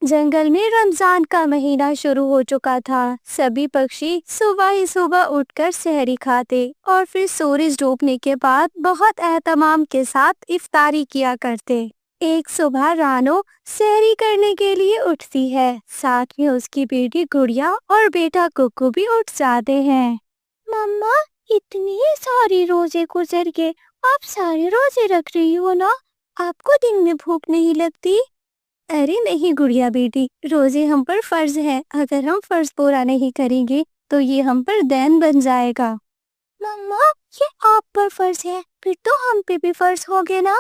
جنگل میں رمضان کا مہینہ شروع ہو چکا تھا۔ سبھی پکشی صبح ہی صبح اٹھ کر سحری کھاتے اور پھر سورج ڈوبنے کے بعد بہت اہتمام کے ساتھ افطاری کیا کرتے۔ ایک صبح رانو سحری کرنے کے لیے اٹھتی ہے، ساتھ میں اس کی بیٹی گڑیا اور بیٹا ککو بھی اٹھ جاتے ہیں۔ مما، اتنی ساری روزے گزر گئے، آپ سارے روزے رکھ رہی ہو نا؟ آپ کو دن میں بھوک نہیں لگتی؟ ارے نہیں گڑیا بیٹی، روزے ہم پر فرض ہے، اگر ہم فرض پورا نہیں کریں گے تو یہ ہم پر دین بن جائے گا۔ مما، یہ آپ پر فرض ہے، پھر تو ہم پہ بھی فرض ہوگے نا؟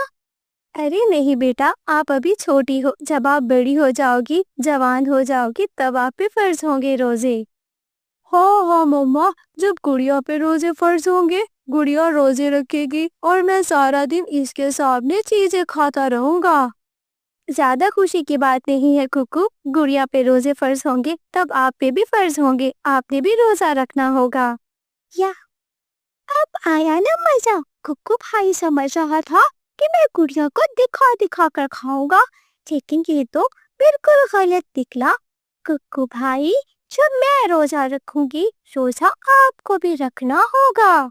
ارے نہیں بیٹا، آپ ابھی چھوٹی ہو، جب آپ بڑی ہو جاؤ گی، جوان ہو جاؤ گی، تب آپ پہ فرض ہوں گے روزے۔ ہاں ہاں مما، جب گڑیا پہ روزے فرض ہوں گے، گڑیا روزے رکھے گی اور میں سارا دن اس کے سامنے چیزیں کھاتا رہوں گا۔ زیادہ خوشی کی بات نہیں ہے ککو، گڑیا پہ روزے فرض ہوں گے تب آپ پہ بھی فرض ہوں گے، آپ نے بھی روزہ رکھنا ہوگا۔ یا اب آیا نا مزہ، ککو بھائی سمجھ رہا تھا کہ میں گڑیا کو دکھا دکھا کر کھاؤں گا، لیکن یہ تو بالکل غلط نکلا۔ ککو بھائی، جب میں روزہ رکھوں گی، روزہ آپ کو بھی رکھنا ہوگا۔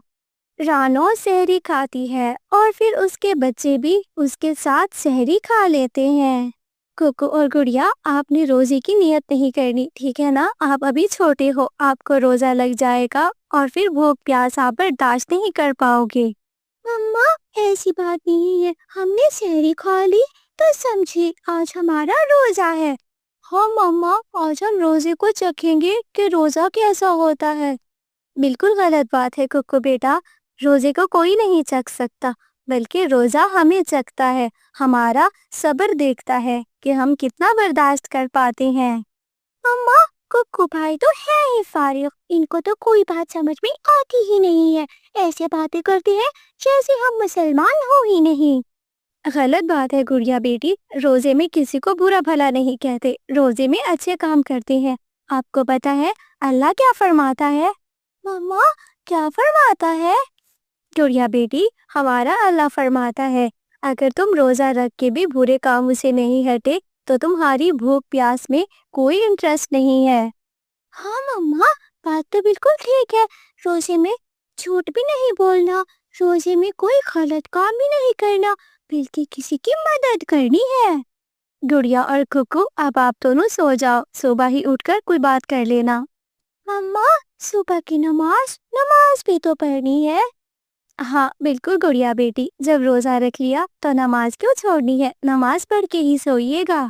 رانو سحری کھاتی ہے اور پھر اس کے بچے بھی اس کے ساتھ سحری کھا لیتے ہیں۔ ککو اور گڑیا، آپ نے روزے کی نیت نہیں کرنی، ٹھیک ہے نا؟ آپ ابھی چھوٹے ہو، آپ کو روزہ لگ جائے گا اور پھر بھوک پیاس آپ برداشت نہیں کر پاؤ گے۔ مما، ایسی بات نہیں ہے، ہم نے سحری کھا لی تو سمجھے آج ہمارا روزہ ہے۔ ہاں مما، آج ہم روزے کو چکھیں گے کہ روزہ کیسا ہوتا ہے۔ بالکل غلط بات ہے ککو بیٹا، روزے کو کوئی نہیں چکھ سکتا، بلکہ روزہ ہمیں چکھتا ہے، ہمارا صبر دیکھتا ہے کہ ہم کتنا برداشت کر پاتے ہیں۔ مما، ککو بھائی تو ہے ہی فارغ، ان کو تو کوئی بات سمجھ میں آتی ہی نہیں ہے، ایسے باتیں کرتے ہیں جیسے ہم مسلمان ہو ہی نہیں۔ غلط بات ہے گڑیا بیٹی، روزے میں کسی کو برا بھلا نہیں کہتے، روزے میں اچھے کام کرتے ہیں۔ آپ کو پتا ہے اللہ کیا فرماتا ہے؟ مما، کیا فرماتا ہے؟ گڑیا بیٹی، ہمارا اللہ فرماتا ہے اگر تم روزہ رکھ کے بھی برے کاموں سے نہیں ہٹے تو تمہاری بھوک پیاس میں کوئی انٹرسٹ نہیں ہے۔ ہاں مما، بات تو بالکل ٹھیک ہے، روزے میں جھوٹ بھی نہیں بولنا، روزے میں کوئی غلط کام بھی نہیں کرنا، بلکہ کسی کی مدد کرنی ہے۔ گڑیا اور ککو، اب آپ دونوں سو جاؤ، صبح ہی اٹھ کر کوئی بات کر لینا۔ مما، صبح کی نماز بھی تو پڑھنی ہے۔ ہاں بالکل گڑیا بیٹی، جب روزہ رکھ لیا تو نماز کیوں چھوڑنی ہے، نماز پڑھ کے ہی سوئیے گا۔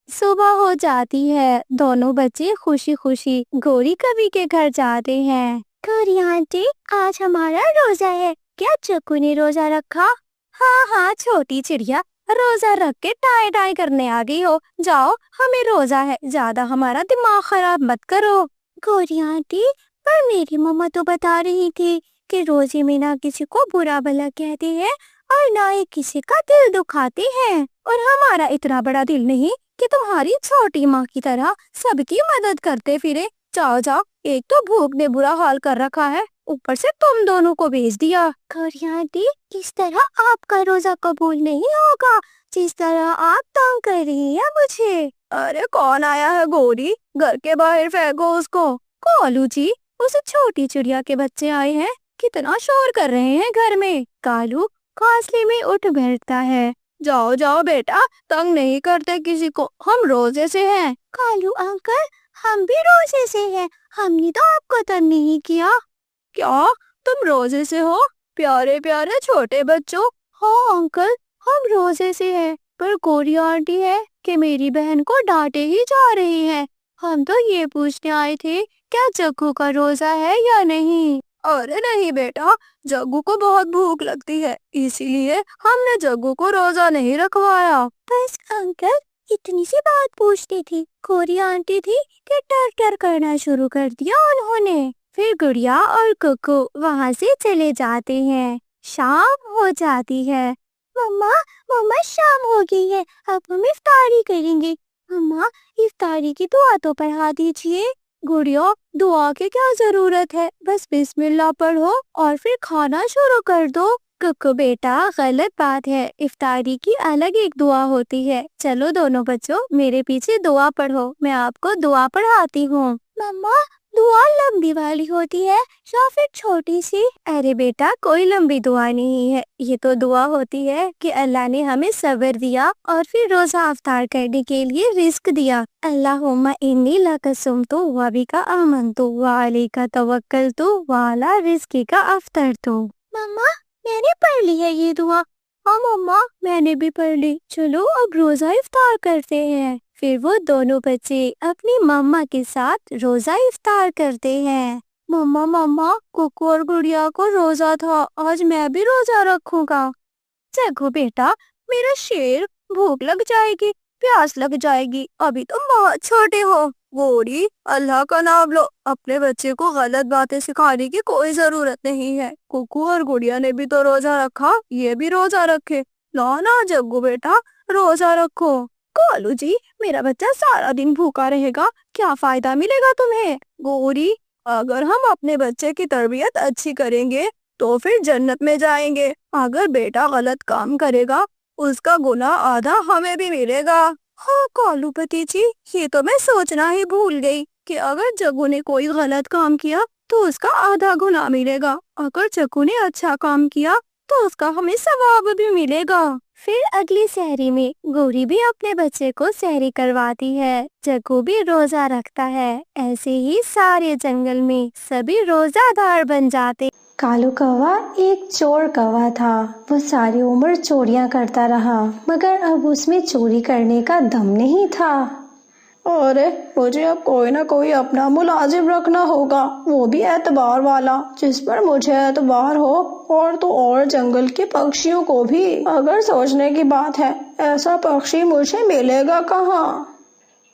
صبح ہو جاتی ہے، دونوں بچے خوشی خوشی گوری کبھی کے گھر جاتے ہیں۔ گوری آنٹی، آج ہمارا روزہ ہے، کیا چکو نے روزہ رکھا؟ ہاں ہاں چھوٹی چڑیا، روزہ رکھ کے ٹائے ٹائے کرنے آ گئی ہو، جاؤ ہمیں روزہ ہے، زیادہ ہمارا دماغ خراب مت کرو۔ گوری آنٹی، پر میری مما تو بتا رہی تھی کہ روزے میں نہ کسی کو برا بھلا کہتے ہیں اور نہ ہی کسی کا دل دکھاتے ہیں، اور ہمارا اتنا بڑا دل نہیں کہ تمہاری چھوٹی ماں کی طرح سب کی مدد کرتے پھرے۔ جاؤ جاؤ، ایک تو بھوک نے برا حال کر رکھا ہے، اوپر سے تم دونوں کو بھیج دیا۔ گوری آنٹی، اس طرح آپ کا روزہ قبول نہیں ہوگا، جس طرح آپ تنگ کر رہی ہیں مجھے۔ ارے کون آیا ہے گوری، گھر کے باہر پھینکو اس کو۔ کالو جی، اس چھوٹی چڑیا کے بچے آئے ہیں، کتنا شور کر رہے ہیں گھر میں۔ کالو گھونسلے میں اٹھ بیٹھتا ہے۔ جاؤ جاؤ بیٹا، تنگ نہیں کرتے کسی کو، ہم روزے سے ہیں۔ کالو انکل، ہم بھی روزے سے ہیں، ہم نے تو آپ کو تنگ نہیں کیا۔ کیا تم روزے سے ہو؟ پیارے پیارے چھوٹے بچوں۔ ہاں انکل، ہم روزے سے ہیں، پر گوری آنٹی ہے کہ میری بہن کو ڈانٹے ہی جا رہی ہے، ہم تو یہ پوچھنے آئے تھے کیا جگو کا روزہ ہے یا نہیں۔ ارے نہیں بیٹا، جگو کو بہت بھوک لگتی ہے، اسی لیے ہم نے جگو کو روزہ نہیں رکھوایا۔ بس انکل، اتنی سی بات پوچھتی تھی، گوری آنٹی تھی کہ ٹر ٹر کرنا شروع کر دیا انہوں نے۔ پھر گڑیا اور ککو وہاں سے چلے جاتے ہیں، شام ہو جاتی ہے۔ مما، مما شام ہو گئی ہے، اب ہم افطاری کریں گے۔ مما، افطاری کی دعا تو پڑھا دیجیے۔ گڑیا، دعا کی کیا ضرورت ہے، بس بسم اللہ پڑھو اور پھر کھانا شروع کر دو۔ कुकू बेटा, गलत बात है। इफ्तारी की अलग एक दुआ होती है। चलो दोनों बच्चों, मेरे पीछे दुआ पढ़ो, मैं आपको दुआ पढ़ाती हूँ। मम्मा, दुआ लंबी वाली होती है या फिर छोटी सी? अरे बेटा, कोई लंबी दुआ नहीं है। ये तो दुआ होती है कि अल्लाह ने हमें सब्र दिया और फिर रोजा अफ्तार करने के लिए रिस्क दिया। अल्लाहुम्मा इन्नी लका सुम्तु व बिका आमनतु व अलैका तवक्कलतु व अला रिज़्किका अफ्तरतु। मम्मा, मैंने पढ़ ली है ये दुआ। हाँ मम्मा, मैंने भी पढ़ ली। चलो अब रोजा इफ्तार करते हैं। फिर वो दोनों बच्चे अपनी मम्मा के साथ रोजा इफ्तार करते हैं। मम्मा मम्मा, कुकू और गुड़िया को रोजा था, आज मैं भी रोजा रखूंगा। जग्गू बेटा, मेरा शेर, भूख लग जाएगी, प्यास लग जाएगी, अभी तुम बहुत छोटे हो। गोरी, अल्लाह का नाम लो। अपने बच्चे को गलत बातें सिखाने की कोई जरूरत नहीं है। कुकू और गुड़िया ने भी तो रोजा रखा, ये भी रोजा रखे। ला ना जग्गू बेटा, रोजा रखो। कालू जी, मेरा बच्चा सारा दिन भूखा रहेगा, क्या फायदा मिलेगा तुम्हें? गोरी, अगर हम अपने बच्चे की तरबियत अच्छी करेंगे तो फिर जन्नत में जाएंगे। अगर बेटा गलत काम करेगा, उसका गुनाह आधा हमें भी मिलेगा। हाँ कालू भतीजी, ये तो मैं सोचना ही भूल गई कि अगर जग्गू ने कोई गलत काम किया तो उसका आधा गुनाह मिलेगा, अगर जग्गू ने अच्छा काम किया तो उसका हमें सवाब भी मिलेगा। फिर अगली सहरी में गौरी भी अपने बच्चे को सहरी करवाती है, जग्गू भी रोजा रखता है। ऐसे ही सारे जंगल में सभी रोजादार बन जाते। कालू कौवा एक चोर कौवा था। वो सारी उम्र चोरियां करता रहा, मगर अब उसमें चोरी करने का दम नहीं था। अरे, मुझे अब कोई ना कोई अपना मुलाजिम रखना होगा, वो भी एतबार वाला, जिस पर मुझे एतबार हो, और तो और जंगल के पक्षियों को भी। अगर सोचने की बात है, ऐसा पक्षी मुझे मिलेगा कहाँ?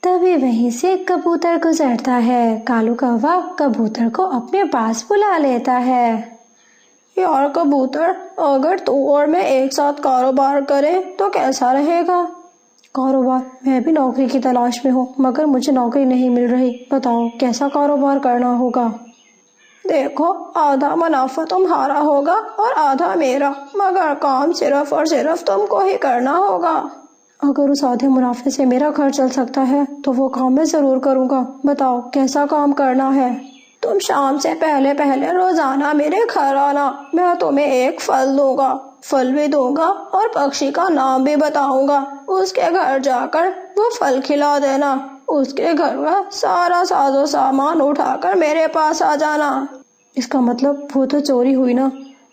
तभी वहीं से कबूतर गुजरता है। कालू कौवा कबूतर को अपने पास बुला लेता है। यार कबूतर, अगर तू और मैं एक साथ कारोबार करें तो कैसा रहेगा? कारोबार? मैं भी नौकरी की तलाश में हूँ, मगर मुझे नौकरी नहीं मिल रही। बताओ कैसा कारोबार करना होगा? देखो, आधा मुनाफा तुम्हारा होगा और आधा मेरा, मगर काम सिर्फ और सिर्फ तुमको ही करना होगा। अगर उस आधे मुनाफे से मेरा घर चल सकता है तो वो काम मैं जरूर करूँगा। बताओ कैसा काम करना है? तुम शाम से पहले पहले रोजाना मेरे घर आना। मैं तुम्हें एक फल दूंगा, फल भी दूंगा और पक्षी का नाम भी बताऊंगा। उसके घर जाकर वो फल खिला देना। उसके घर का सारा साजो सामान उठाकर मेरे पास आ जाना। इसका मतलब वो तो चोरी हुई ना?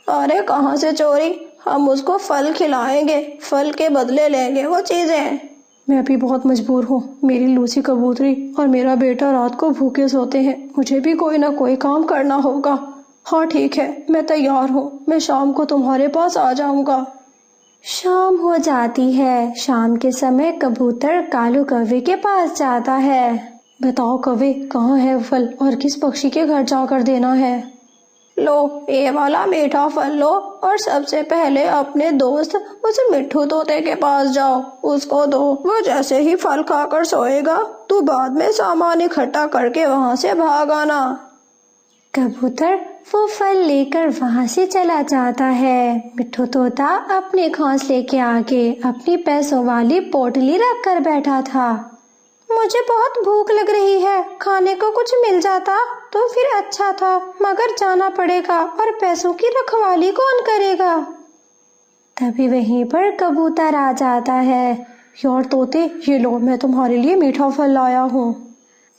अरे कहाँ से चोरी, हम उसको फल खिलाएंगे, फल के बदले लेंगे वो चीजें। मैं भी बहुत मजबूर हूँ। मेरी लूसी कबूतरी और मेरा बेटा रात को भूखे सोते हैं, मुझे भी कोई ना कोई काम करना होगा। हाँ ठीक है, मैं तैयार हूँ, मैं शाम को तुम्हारे पास आ जाऊंगा। शाम हो जाती है। शाम के समय कबूतर कालू कौवे के पास जाता है। बताओ कौवे, कहाँ है फल और किस पक्षी के घर जाकर देना है? लो, ये वाला मीठा फल लो और सबसे पहले अपने दोस्त उस मिट्ठू तोते के पास जाओ, उसको दो। वो जैसे ही फल खाकर सोएगा तो बाद में सामान इकट्ठा करके वहाँ से भाग आना। कबूतर वो फल लेकर वहाँ से चला जाता है। मिट्ठू तोता अपने घोंसले के आगे अपनी पैसों वाली पोटली रख कर बैठा था। मुझे बहुत भूख लग रही है, खाने को कुछ मिल जाता तो फिर अच्छा था, मगर जाना पड़ेगा और पैसों की रखवाली कौन करेगा? तभी वहीं पर कबूतर आ जाता है। यार तोते, ये लो, मैं तुम्हारे लिए मीठा फल लाया हूँ।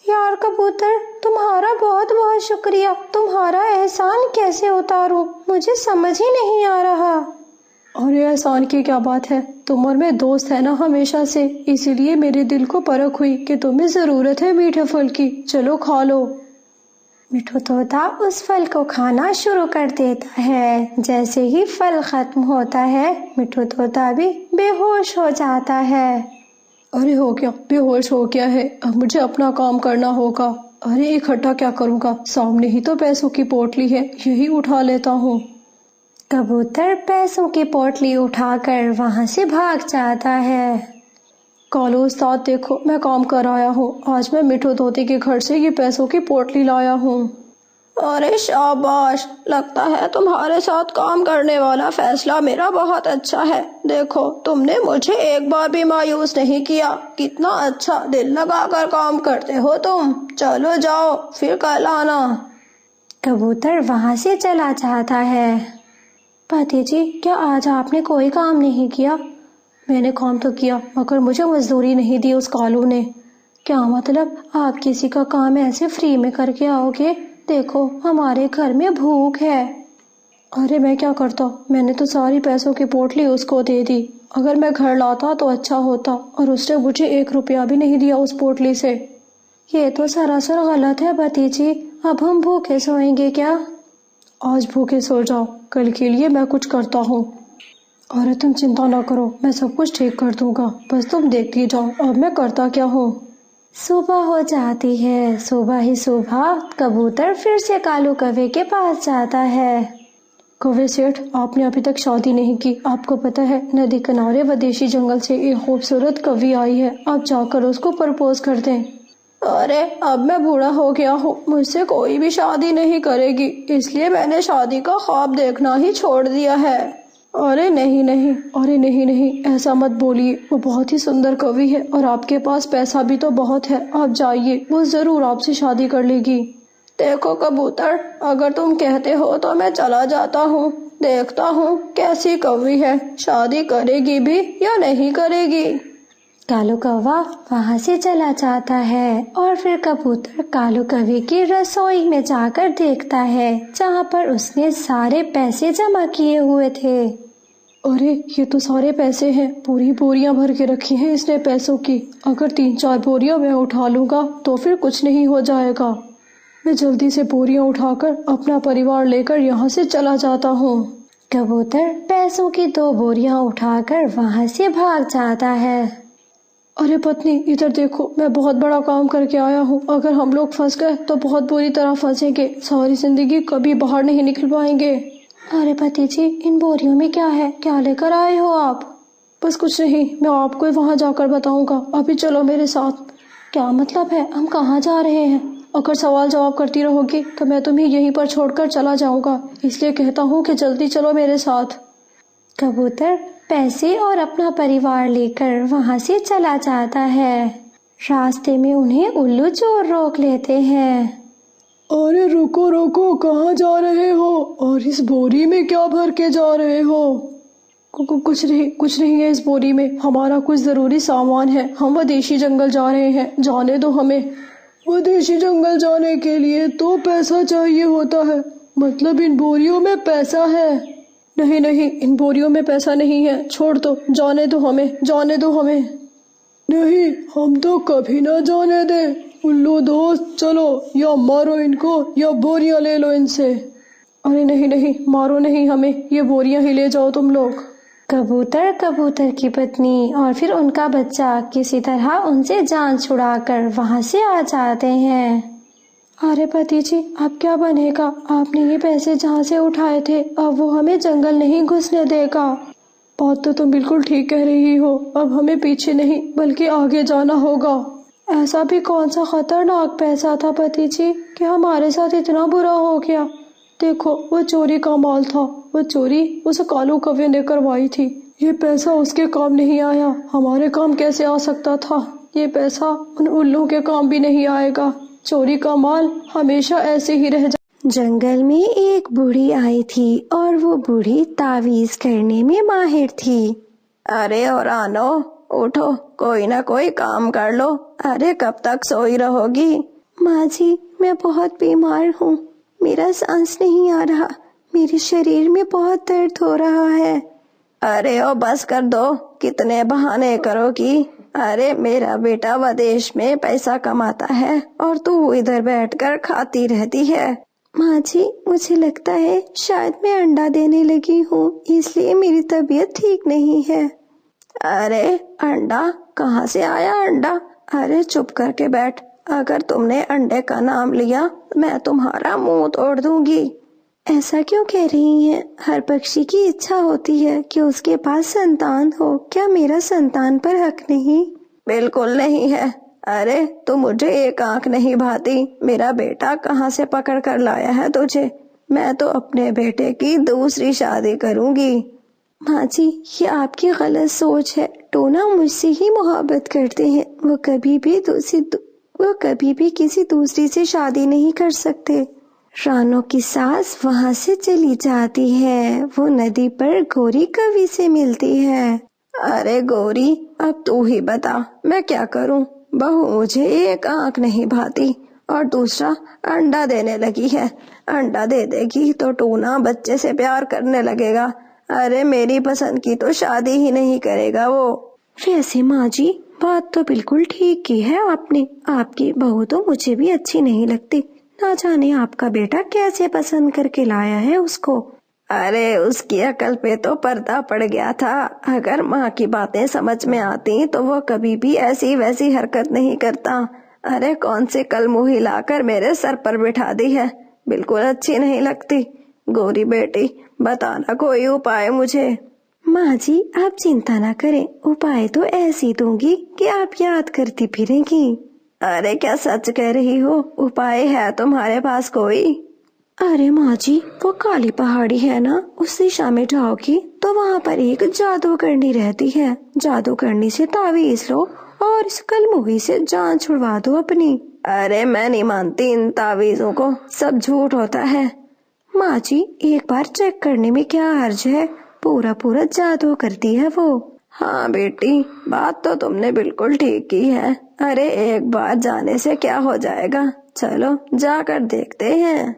यार कबूतर, तुम्हारा बहुत बहुत शुक्रिया। तुम्हारा एहसान कैसे उतारूं, मुझे समझ ही नहीं आ रहा। अरे एहसान की क्या बात है, तुम और मैं दोस्त है ना हमेशा से, इसीलिए मेरे दिल को परख हुई कि तुम्हें जरूरत है मीठे फल की। चलो खा लो। मिट्ठू तोता उस फल को खाना शुरू कर देता है। जैसे ही फल खत्म होता है, मिट्ठू तोता भी बेहोश हो जाता है। अरे हो क्या, बेहोश हो गया है, अब मुझे अपना काम करना होगा। अरे इकट्ठा क्या करूँगा, सामने ही तो पैसों की पोटली है, यही उठा लेता हूँ। कबूतर पैसों की पोटली उठाकर वहाँ से भाग जाता है। कालू उस्ताद, देखो मैं काम कर आया हूँ। आज मैं मिट्ठू तोते के घर से ये पैसों की पोटली लाया हूँ। ارے شاباش، لگتا ہے تمہارے ساتھ کام کرنے والا فیصلہ میرا بہت اچھا ہے۔ دیکھو تم نے مجھے ایک بار بھی مایوس نہیں کیا، کتنا اچھا دل لگا کر کام کرتے ہو تم۔ چلو جاؤ، پھر کل آنا۔ کبوتر وہاں سے چلا جاتا ہے۔ پتی جی، کیا آج آپ نے کوئی کام نہیں کیا؟ میں نے کام تو کیا، مگر مجھے مزدوری نہیں دی اس کالو نے۔ کیا مطلب؟ آپ کسی کا کام ایسے فری میں کر کے آؤ گے؟ دیکھو ہمارے گھر میں بھوک ہے۔ ارے میں کیا کرتا، میں نے تو ساری پیسوں کی پوٹلی اس کو دے دی۔ اگر میں گھر لاتا تو اچھا ہوتا، اور اس نے مجھے 1 روپیہ بھی نہیں دیا اس پوٹلی سے۔ یہ تو سراسر غلط ہے بھتیجی، اب ہم بھوکے سوئیں گے کیا؟ آج بھوکے سو جاؤ، کل کے لیے میں کچھ کرتا ہوں۔ ارے تم چنتا نہ کرو، میں سب کچھ ٹھیک کر دوں گا، بس تم دیکھتی جاؤ اب میں کرتا کیا ہوں۔ صبح ہو جاتی ہے۔ صبح ہی صبح کبوتر پھر سے کالو کوے کے پاس جاتا ہے۔ کوے سیٹھ، آپ نے ابھی تک شادی نہیں کی، آپ کو پتہ ہے ندی کنارے ودیشی جنگل سے ایک خوبصورت کوی آئی ہے، آپ جا کر اس کو پرپوز کر دیں۔ ارے اب میں بوڑھا ہو گیا ہوں، مجھ سے کوئی بھی شادی نہیں کرے گی، اس لیے میں نے شادی کا خواب دیکھنا ہی چھوڑ دیا ہے۔ ارے نہیں نہیں، ارے نہیں نہیں، ایسا مت بولیے، وہ بہت ہی سندر کوی ہے اور آپ کے پاس پیسہ بھی تو بہت ہے، آپ جائیے، وہ ضرور آپ سے شادی کر لے گی۔ دیکھو کبوتر، اگر تم کہتے ہو تو میں چلا جاتا ہوں، دیکھتا ہوں کیسی کوی ہے، شادی کرے گی بھی یا نہیں کرے گی۔ کالو کوا وہاں سے چلا جاتا ہے اور پھر کبوتر کالو کوے کی رسوئی میں جا کر دیکھتا ہے، جہاں پر اس نے سارے پیسے جمع کیے ہوئے تھے۔ ارے یہ تو سارے پیسے ہیں، پوری بوریاں بھر کے رکھی ہیں اس نے پیسوں کی، اگر 3-4 بوریاں میں اٹھا لوں گا تو پھر کچھ نہیں ہو جائے گا۔ میں جلدی سے بوریاں اٹھا کر اپنا پریوار لے کر یہاں سے چلا جاتا ہوں۔ کبوتر پیسوں کی 2 بوریاں اٹھا کر وہاں سے بھاگ جاتا ہے۔ ارے پتنی، ادھر دیکھو، میں بہت بڑا کام کر کے آیا ہوں، اگر ہم لوگ پھنس گئے تو بہت بری طرح پھنسیں گے، ساری زندگی کبھی باہر نہیں نکل پائیں گے۔ ارے پتی جی، ان بوریوں میں کیا ہے؟ کیا لے کر آئے ہو آپ؟ بس کچھ نہیں، میں آپ کو وہاں جا کر بتاؤں گا، ابھی چلو میرے ساتھ۔ کیا مطلب ہے؟ ہم کہاں جا رہے ہیں؟ اگر سوال جواب کرتی رہو گی تو میں تمہیں یہیں پر چھوڑ کر چلا جاؤں گا، اس لیے کہتا ہوں کہ جلدی چلو میرے ساتھ۔ کبوتر پیسے اور اپنا پریوار لے کر وہاں سے چلا جاتا ہے۔ راستے میں انہیں الو چور روک لیتے ہیں۔ ارے رکو رکو، کہاں جا رہے ہو اور اس بوری میں کیا بھر کے جا رہے ہو؟ کچھ نہیں ہے اس بوری میں، ہمارا کچھ ضروری سامان ہے، ہم ودیشی جنگل جا رہے ہیں، جانے دو ہمیں۔ ودیشی جنگل جانے کے لیے تو پیسہ چاہیے ہوتا ہے، مطلب ان بوریوں میں پیسہ ہے؟ نہیں نہیں، ان بوریوں میں پیسہ نہیں ہے، چھوڑ دو، جانے دو ہمیں، جانے دو ہمیں۔ نہیں، ہم تو کبھی نہ جانے دیں۔ الو دوست، چلو، یا مارو ان کو یا بوریاں لے لو ان سے۔ ارے نہیں نہیں، مارو نہیں ہمیں، یہ بوریاں ہی لے جاؤ تم لوگ۔ کبوتر کی پتنی اور پھر ان کا بچہ کسی طرح ان سے جان چھڑا کر وہاں سے آ جاتے ہیں۔ ارے پتی جی، اب کیا بنے گا؟ آپ نے یہ پیسے جہاں سے اٹھائے تھے اب وہ ہمیں جنگل نہیں گھسنے دے گا۔ بات تو تم بالکل ٹھیک کہہ رہی ہو، اب ہمیں پیچھے نہیں بلکہ آگے جانا ہوگا۔ ایسا بھی کون سا خطرناک پیسہ تھا پتی جی کہ ہمارے ساتھ اتنا برا ہو گیا؟ دیکھو، وہ چوری کا مال تھا، وہ چوری اس کالو کوے نے کروائی تھی، یہ پیسہ اس کے کام نہیں آیا، ہمارے کام کیسے آ سکتا تھا؟ یہ پیسہ ان الوں کے کام بھی نہیں آئے گا، چوری کا مال ہمیشہ ایسے ہی رہ جائے۔ جنگل میں ایک بوڑھی آئی تھی اور وہ بوڑھی تعویذ کرنے میں ماہر تھی۔ ارے اورانو، اٹھو، کوئی نہ کوئی کام کر لو، ارے کب تک سوئی رہو گی؟ ماں جی، میں بہت بیمار ہوں، میرا سانس نہیں آ رہا، میرے شریر میں بہت درد ہو رہا ہے۔ ارے او بس کر دو، کتنے بہانے کرو گی؟ ارے میرا بیٹا ودیش میں پیسہ کماتا ہے اور تو ادھر بیٹھ کر کھاتی رہتی ہے۔ ماں جی، مجھے لگتا ہے شاید میں انڈا دینے لگی ہوں، اس لیے میری طبیعت ٹھیک نہیں ہے۔ ارے انڈا کہاں سے آیا انڈا؟ ارے چپ کر کے بیٹھ، اگر تم نے انڈے کا نام لیا میں تمہارا منہ توڑ دوں گی۔ ایسا کیوں کہہ رہی ہیں؟ ہر پکشی کی اچھا ہوتی ہے کہ اس کے پاس سنتان ہو، کیا میرا سنتان پر حق نہیں؟ بالکل نہیں ہے، ارے تو مجھے ایک آنکھ نہیں بھاتی، میرا بیٹا کہاں سے پکڑ کر لایا ہے تجھے؟ میں تو اپنے بیٹے کی دوسری شادی کروں گی۔ ماں جی یہ آپ کی غلط سوچ ہے، ٹونا مجھ سے ہی محبت کرتے ہیں، وہ کبھی بھی کسی دوسری سے شادی نہیں کر سکتے۔ رانو کی ساس وہاں سے چلی جاتی ہے، وہ ندی پر گوری کوی سے ملتی ہے۔ ارے گوری اب تو ہی بتا میں کیا کروں؟ بہو مجھے ایک آنکھ نہیں بھاتی اور دوسرا انڈا دینے لگی ہے، انڈا دے دے گی تو ٹونا بچے سے پیار کرنے لگے گا۔ ارے میری پسند کی تو شادی ہی نہیں کرے گا وہ۔ ویسے ماں جی بات تو بالکل ٹھیک کی ہے آپ نے، آپ کی بہو تو مجھے بھی اچھی نہیں لگتی، نہ جانے آپ کا بیٹا کیسے پسند کر کے لایا ہے اس کو۔ ارے اس کی عقل پہ تو پردہ پڑ گیا تھا، اگر ماں کی باتیں سمجھ میں آتی تو وہ کبھی بھی ایسی ویسی حرکت نہیں کرتا۔ ارے کون سی کل موہی لا کر میرے سر پر بٹھا دی ہے، بالکل اچھی نہیں لگتی۔ گوری بیٹی بتانا کوئی اپائے مجھے۔ ماں جی آپ چنتا نہ کریں، اپائے تو ایسی دوں گی کہ آپ یاد کرتی پھریں گی۔ ارے کیا سچ کہہ رہی ہو؟ اپائے ہے تمہارے پاس کوئی؟ ارے ماں جی وہ کالی پہاڑی ہے نا، اس دشا میں جاؤ گی تو وہاں پر ایک جادو کرنی رہتی ہے، جادو کرنی سے تعویذ لو اور اس کل موہی سے جان چھڑوا دو اپنی۔ ارے میں نہیں مانتی ان تعویذوں کو، سب جھوٹ ہوتا ہے۔ ماں جی ایک بار چیک کرنے میں کیا حرج ہے، پورا جادو کرتی ہے وہ۔ ہاں بیٹی بات تو تم نے بالکل ٹھیک کی ہے، ارے ایک بار جانے سے کیا ہو جائے گا، چلو جا کر دیکھتے ہیں۔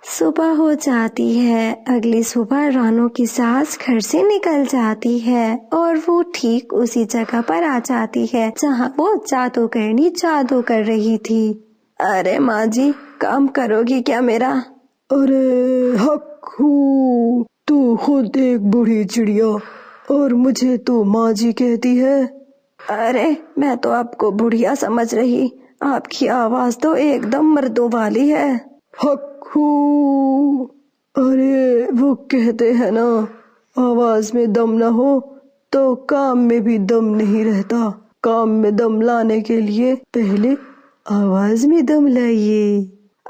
صبح ہو جاتی ہے، اگلی صبح رانو کی ساس گھر سے نکل جاتی ہے اور وہ ٹھیک اسی جگہ پر آ جاتی ہے جہاں وہ جادو کرنی جادو کر رہی تھی۔ ارے ماں جی کام کرو گی کیا میرا؟ ارے حق ہو، تو خود ایک بوڑھی چڑیا اور مجھے تو ماں جی کہتی ہے۔ ارے میں تو آپ کو بڑھیا سمجھ رہی، آپ کی آواز تو ایک دم مردوں والی ہے۔ حق ہو، ارے وہ کہتے ہیں نا آواز میں دم نہ ہو تو کام میں بھی دم نہیں رہتا، کام میں دم لانے کے لیے پہلے آواز میں دم لائیے۔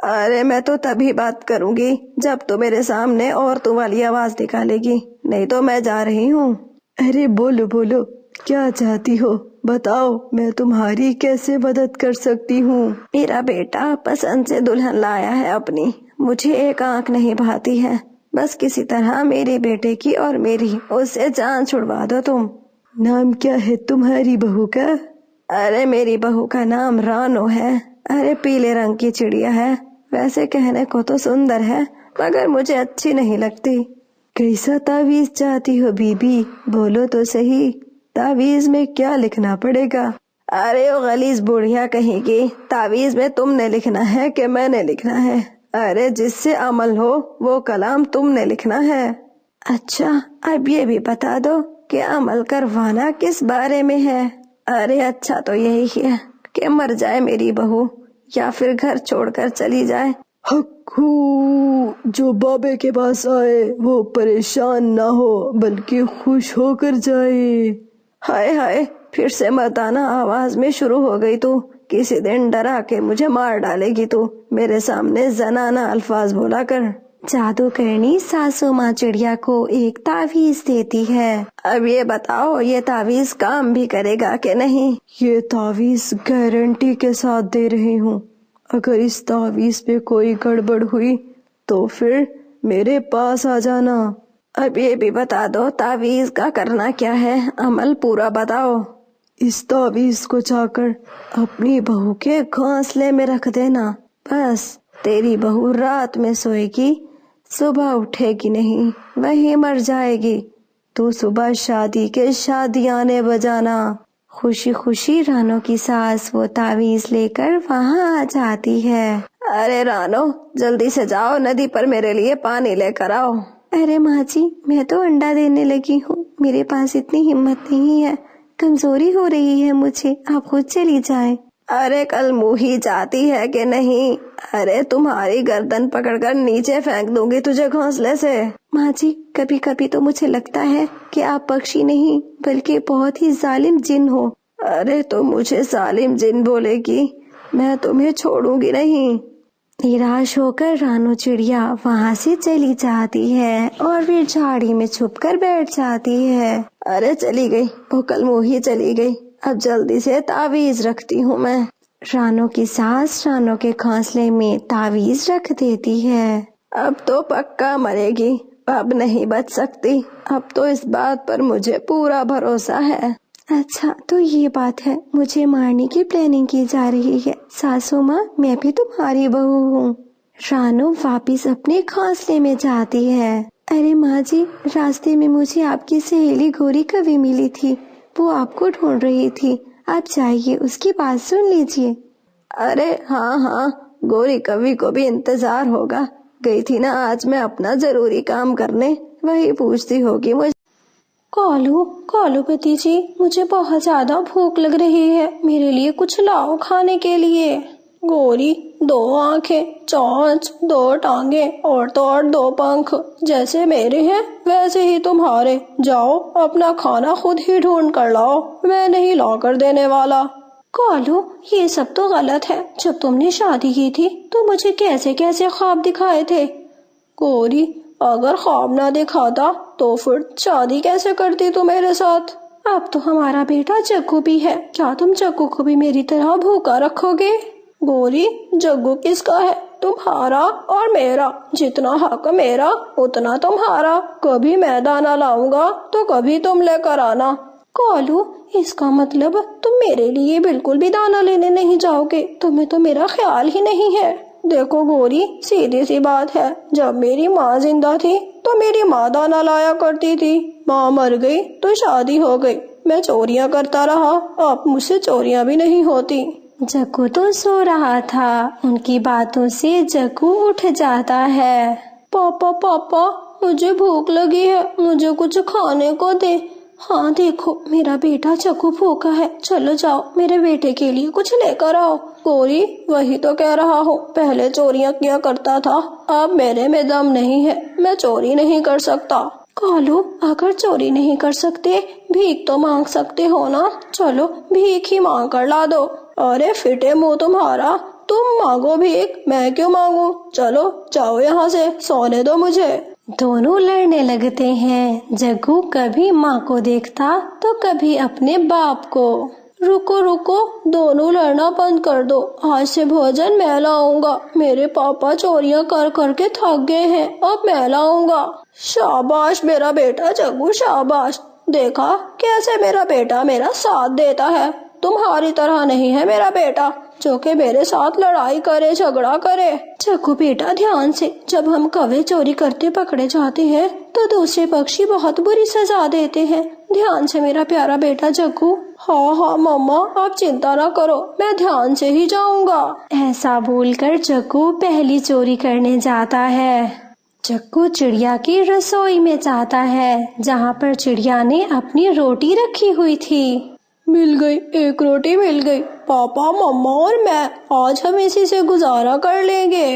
ارے میں تو تبھی بات کروں گی جب تو میرے سامنے عورتوں والی آواز نکالے گی، نہیں تو میں جا رہی ہوں۔ ارے بولو بولو کیا چاہتی ہو، بتاؤ میں تمہاری کیسے مدد کر سکتی ہوں؟ میرا بیٹا پسند سے دلہن لایا ہے اپنی، مجھے ایک آنکھ نہیں بھاتی ہے، بس کسی طرح میرے بیٹے کی اور میری اس سے جان چھڑوا دو تم۔ نام کیا ہے تمہاری بہو کا؟ ارے میری بہو کا نام رانو ہے، ارے پیلے رنگ کی چڑیا ہے، ویسے کہنے کو تو سندر ہے مگر مجھے اچھی نہیں لگتی۔ کیسا تعویذ چاہتی ہو بی بی، بولو تو صحیح، تعویذ میں کیا لکھنا پڑے گا؟ ارے وہ غلیظ بڑھیا کہیں گی، تعویذ میں تم نے لکھنا ہے کہ میں نے لکھنا ہے؟ ارے جس سے عمل ہو وہ کلام تم نے لکھنا ہے۔ اچھا اب یہ بھی بتا دو کہ عمل کروانا کس بارے میں ہے؟ ارے اچھا تو یہی ہے کہ مر جائے میری بہو یا پھر گھر چھوڑ کر چلی جائے۔ حق ہو، جو بابے کے پاس آئے وہ پریشان نہ ہو بلکہ خوش ہو کر جائے۔ ہائے ہائے پھر سے مردانہ آواز میں شروع ہو گئی تو، کسی دن ڈرا کے مجھے مار ڈالے گی تو، میرے سامنے زنانہ الفاظ بولا کر۔ جادو کرنی ساسو ماں چڑیا کو ایک تعویذ دیتی ہے، اب یہ بتاؤ یہ تعویذ کام بھی کرے گا کہ نہیں؟ یہ تعویذ گارنٹی کے ساتھ دے رہی ہوں، اگر اس تعویذ پہ کوئی گڑبڑ ہوئی تو پھر میرے پاس آ جانا۔ اب یہ بھی بتا دو تعویذ کا کرنا کیا ہے، عمل پورا بتاؤ۔ اس تعویذ کو جا کر اپنی بہو کے گھونسلے میں رکھ دینا، بس تیری بہو رات میں سوئے گی، صبح اٹھے گی نہیں، وہیں مر جائے گی، تو صبح شادی کے شادیانے بجانا۔ خوشی خوشی رانو کی ساس وہ تعویذ لے کر وہاں آ جاتی ہے۔ ارے رانو جلدی سے جاؤ ندی پر میرے لیے پانی لے کر آؤ۔ ارے ماں جی میں تو انڈا دینے لگی ہوں، میرے پاس اتنی ہمت نہیں ہے، کمزوری ہو رہی ہے مجھے، آپ خود چلی جائیں۔ ارے کل موہی جاتی ہے کہ نہیں؟ ارے تمہاری گردن پکڑ کر نیچے پھینک دوں گی تجھے گھونسلے سے۔ ماں جی کبھی کبھی تو مجھے لگتا ہے کہ آپ پکشی نہیں بلکہ بہت ہی ظالم جن ہو، ارے تو مجھے ظالم جن بولے گی، میں تمہیں چھوڑوں گی نہیں۔ نراش ہو کر رانو چڑیا وہاں سے چلی جاتی ہے اور پھر جھاڑی میں چھپ کر بیٹھ جاتی ہے۔ ارے چلی گئی، بھوکل منہ چلی گئی، اب جلدی سے تعویذ رکھتی ہوں میں۔ رانو کی ساس رانو کے گھونسلے میں تعویذ رکھ دیتی ہے۔ اب تو پکا مرے گی، اب نہیں بچ سکتی، اب تو اس بات پر مجھے پورا بھروسہ ہے۔ اچھا تو یہ بات ہے، مجھے مارنے کی پلاننگ کی جا رہی ہے۔ ساسو ماں میں بھی تمہاری بہو ہوں۔ رانو واپس اپنے گھونسلے میں جاتی ہے۔ ارے ماں جی، راستے میں مجھے آپ کی سہیلی گوری کبھی ملی تھی، وہ آپ کو ڈھونڈ رہی تھی، آپ جائیے اس کی بات سن لیجیے۔ ارے ہاں، گوری کبھی کو بھی انتظار ہوگا، گئی تھی نا آج میں اپنا ضروری کام کرنے، وہی پوچھتی ہوگی مجھے۔ کالو بھتیجی، مجھے بہت زیادہ بھوک لگ رہی ہے، میرے لیے کچھ لاؤ کھانے کے لیے۔ گوری، 2 آنکھیں، چونچ، 2 ٹانگیں اور تو اور 2 پنکھ، جیسے میرے ہیں ویسے ہی تمہارے۔ جاؤ اپنا کھانا خود ہی ڈھونڈ کر لاؤ، میں نہیں لا کر دینے والا۔ کالو، یہ سب تو غلط ہے، جب تم نے شادی کی تھی تو مجھے کیسے کیسے خواب دکھائے تھے۔ گوری، اگر خواب نہ دکھاتا تو پھر شادی کیسے کرتی تو میرے ساتھ؟ اب تو ہمارا بیٹا جگو بھی ہے، کیا تم جگو کو بھی میری طرح بھوکا رکھو گے؟ گوری، جگو کس کا ہے؟ تمہارا اور میرا، جتنا حق میرا اتنا تمہارا، کبھی میں دانا لاؤں گا تو کبھی تم لے کر آنا۔ کالو، اس کا مطلب تم میرے لیے بالکل بھی دانا لینے نہیں جاؤ گے، تمہیں تو میرا خیال ہی نہیں ہے۔ دیکھو گوری، سیدھی سی بات ہے، جب میری ماں زندہ تھی تو میری ماں دانا لایا کرتی تھی، ماں مر گئی تو شادی ہو گئی، میں چوریاں کرتا رہا، اب مجھ سے چوریاں بھی نہیں ہوتی۔ جگو تو سو رہا تھا، ان کی باتوں سے جگو اٹھ جاتا ہے۔ پاپا، مجھے بھوک لگی ہے، مجھے کچھ کھانے کو دے۔ ہاں دیکھو، میرا بیٹا جگو بھوکا ہے، چلو جاؤ میرے بیٹے کے لیے کچھ لے کر آؤ۔ گوری، وہی تو کہہ رہا ہوں، پہلے چوریاں کیا کرتا تھا، اب میرے میں دم نہیں ہے، میں چوری نہیں کر سکتا۔ کالو، اگر چوری نہیں کر سکتے، بھیک تو مانگ سکتے ہو نا، چلو بھیک ہی مانگ کر لا دو۔ ارے فٹے منہ تمہارا، تم مانگو بھیک، میں کیوں مانگوں؟ چلو جاؤ یہاں سے، سونے دو مجھے۔ دونوں لڑنے لگتے ہیں، جگو کبھی ماں کو دیکھتا تو کبھی اپنے باپ کو۔ رکو، دونوں لڑنا بند کر دو، آج سے بھوجن میں لاؤں گا، میرے پاپا چوریاں کر کر کے تھک گئے ہیں، اب میں لاؤں گا۔ شاباش میرا بیٹا جگو، شاباش، دیکھا کیسے میرا بیٹا میرا ساتھ دیتا ہے، تمہاری طرح نہیں ہے میرا بیٹا جو کہ میرے ساتھ لڑائی کرے، جھگڑا کرے۔ جگو بیٹا دھیان سے، جب ہم کوے چوری کرتے پکڑے جاتے ہیں تو دوسرے پکشی بہت بری سزا دیتے ہیں، دھیان سے میرا پیارا بیٹا جگو۔ ہاں مما، آپ چنتا نہ کرو، میں دھیان سے ہی جاؤں گا۔ ایسا بول کر جگو پہلی چوری کرنے جاتا ہے۔ جگو چڑیا کی رسوئی میں جاتا ہے، جہاں پر چڑیا نے اپنی روٹی رکھی ہوئی تھی۔ مل گئی، ایک روٹی مل گئی، پاپا مما اور میں آج ہم اسی سے گزارا کر لیں گے۔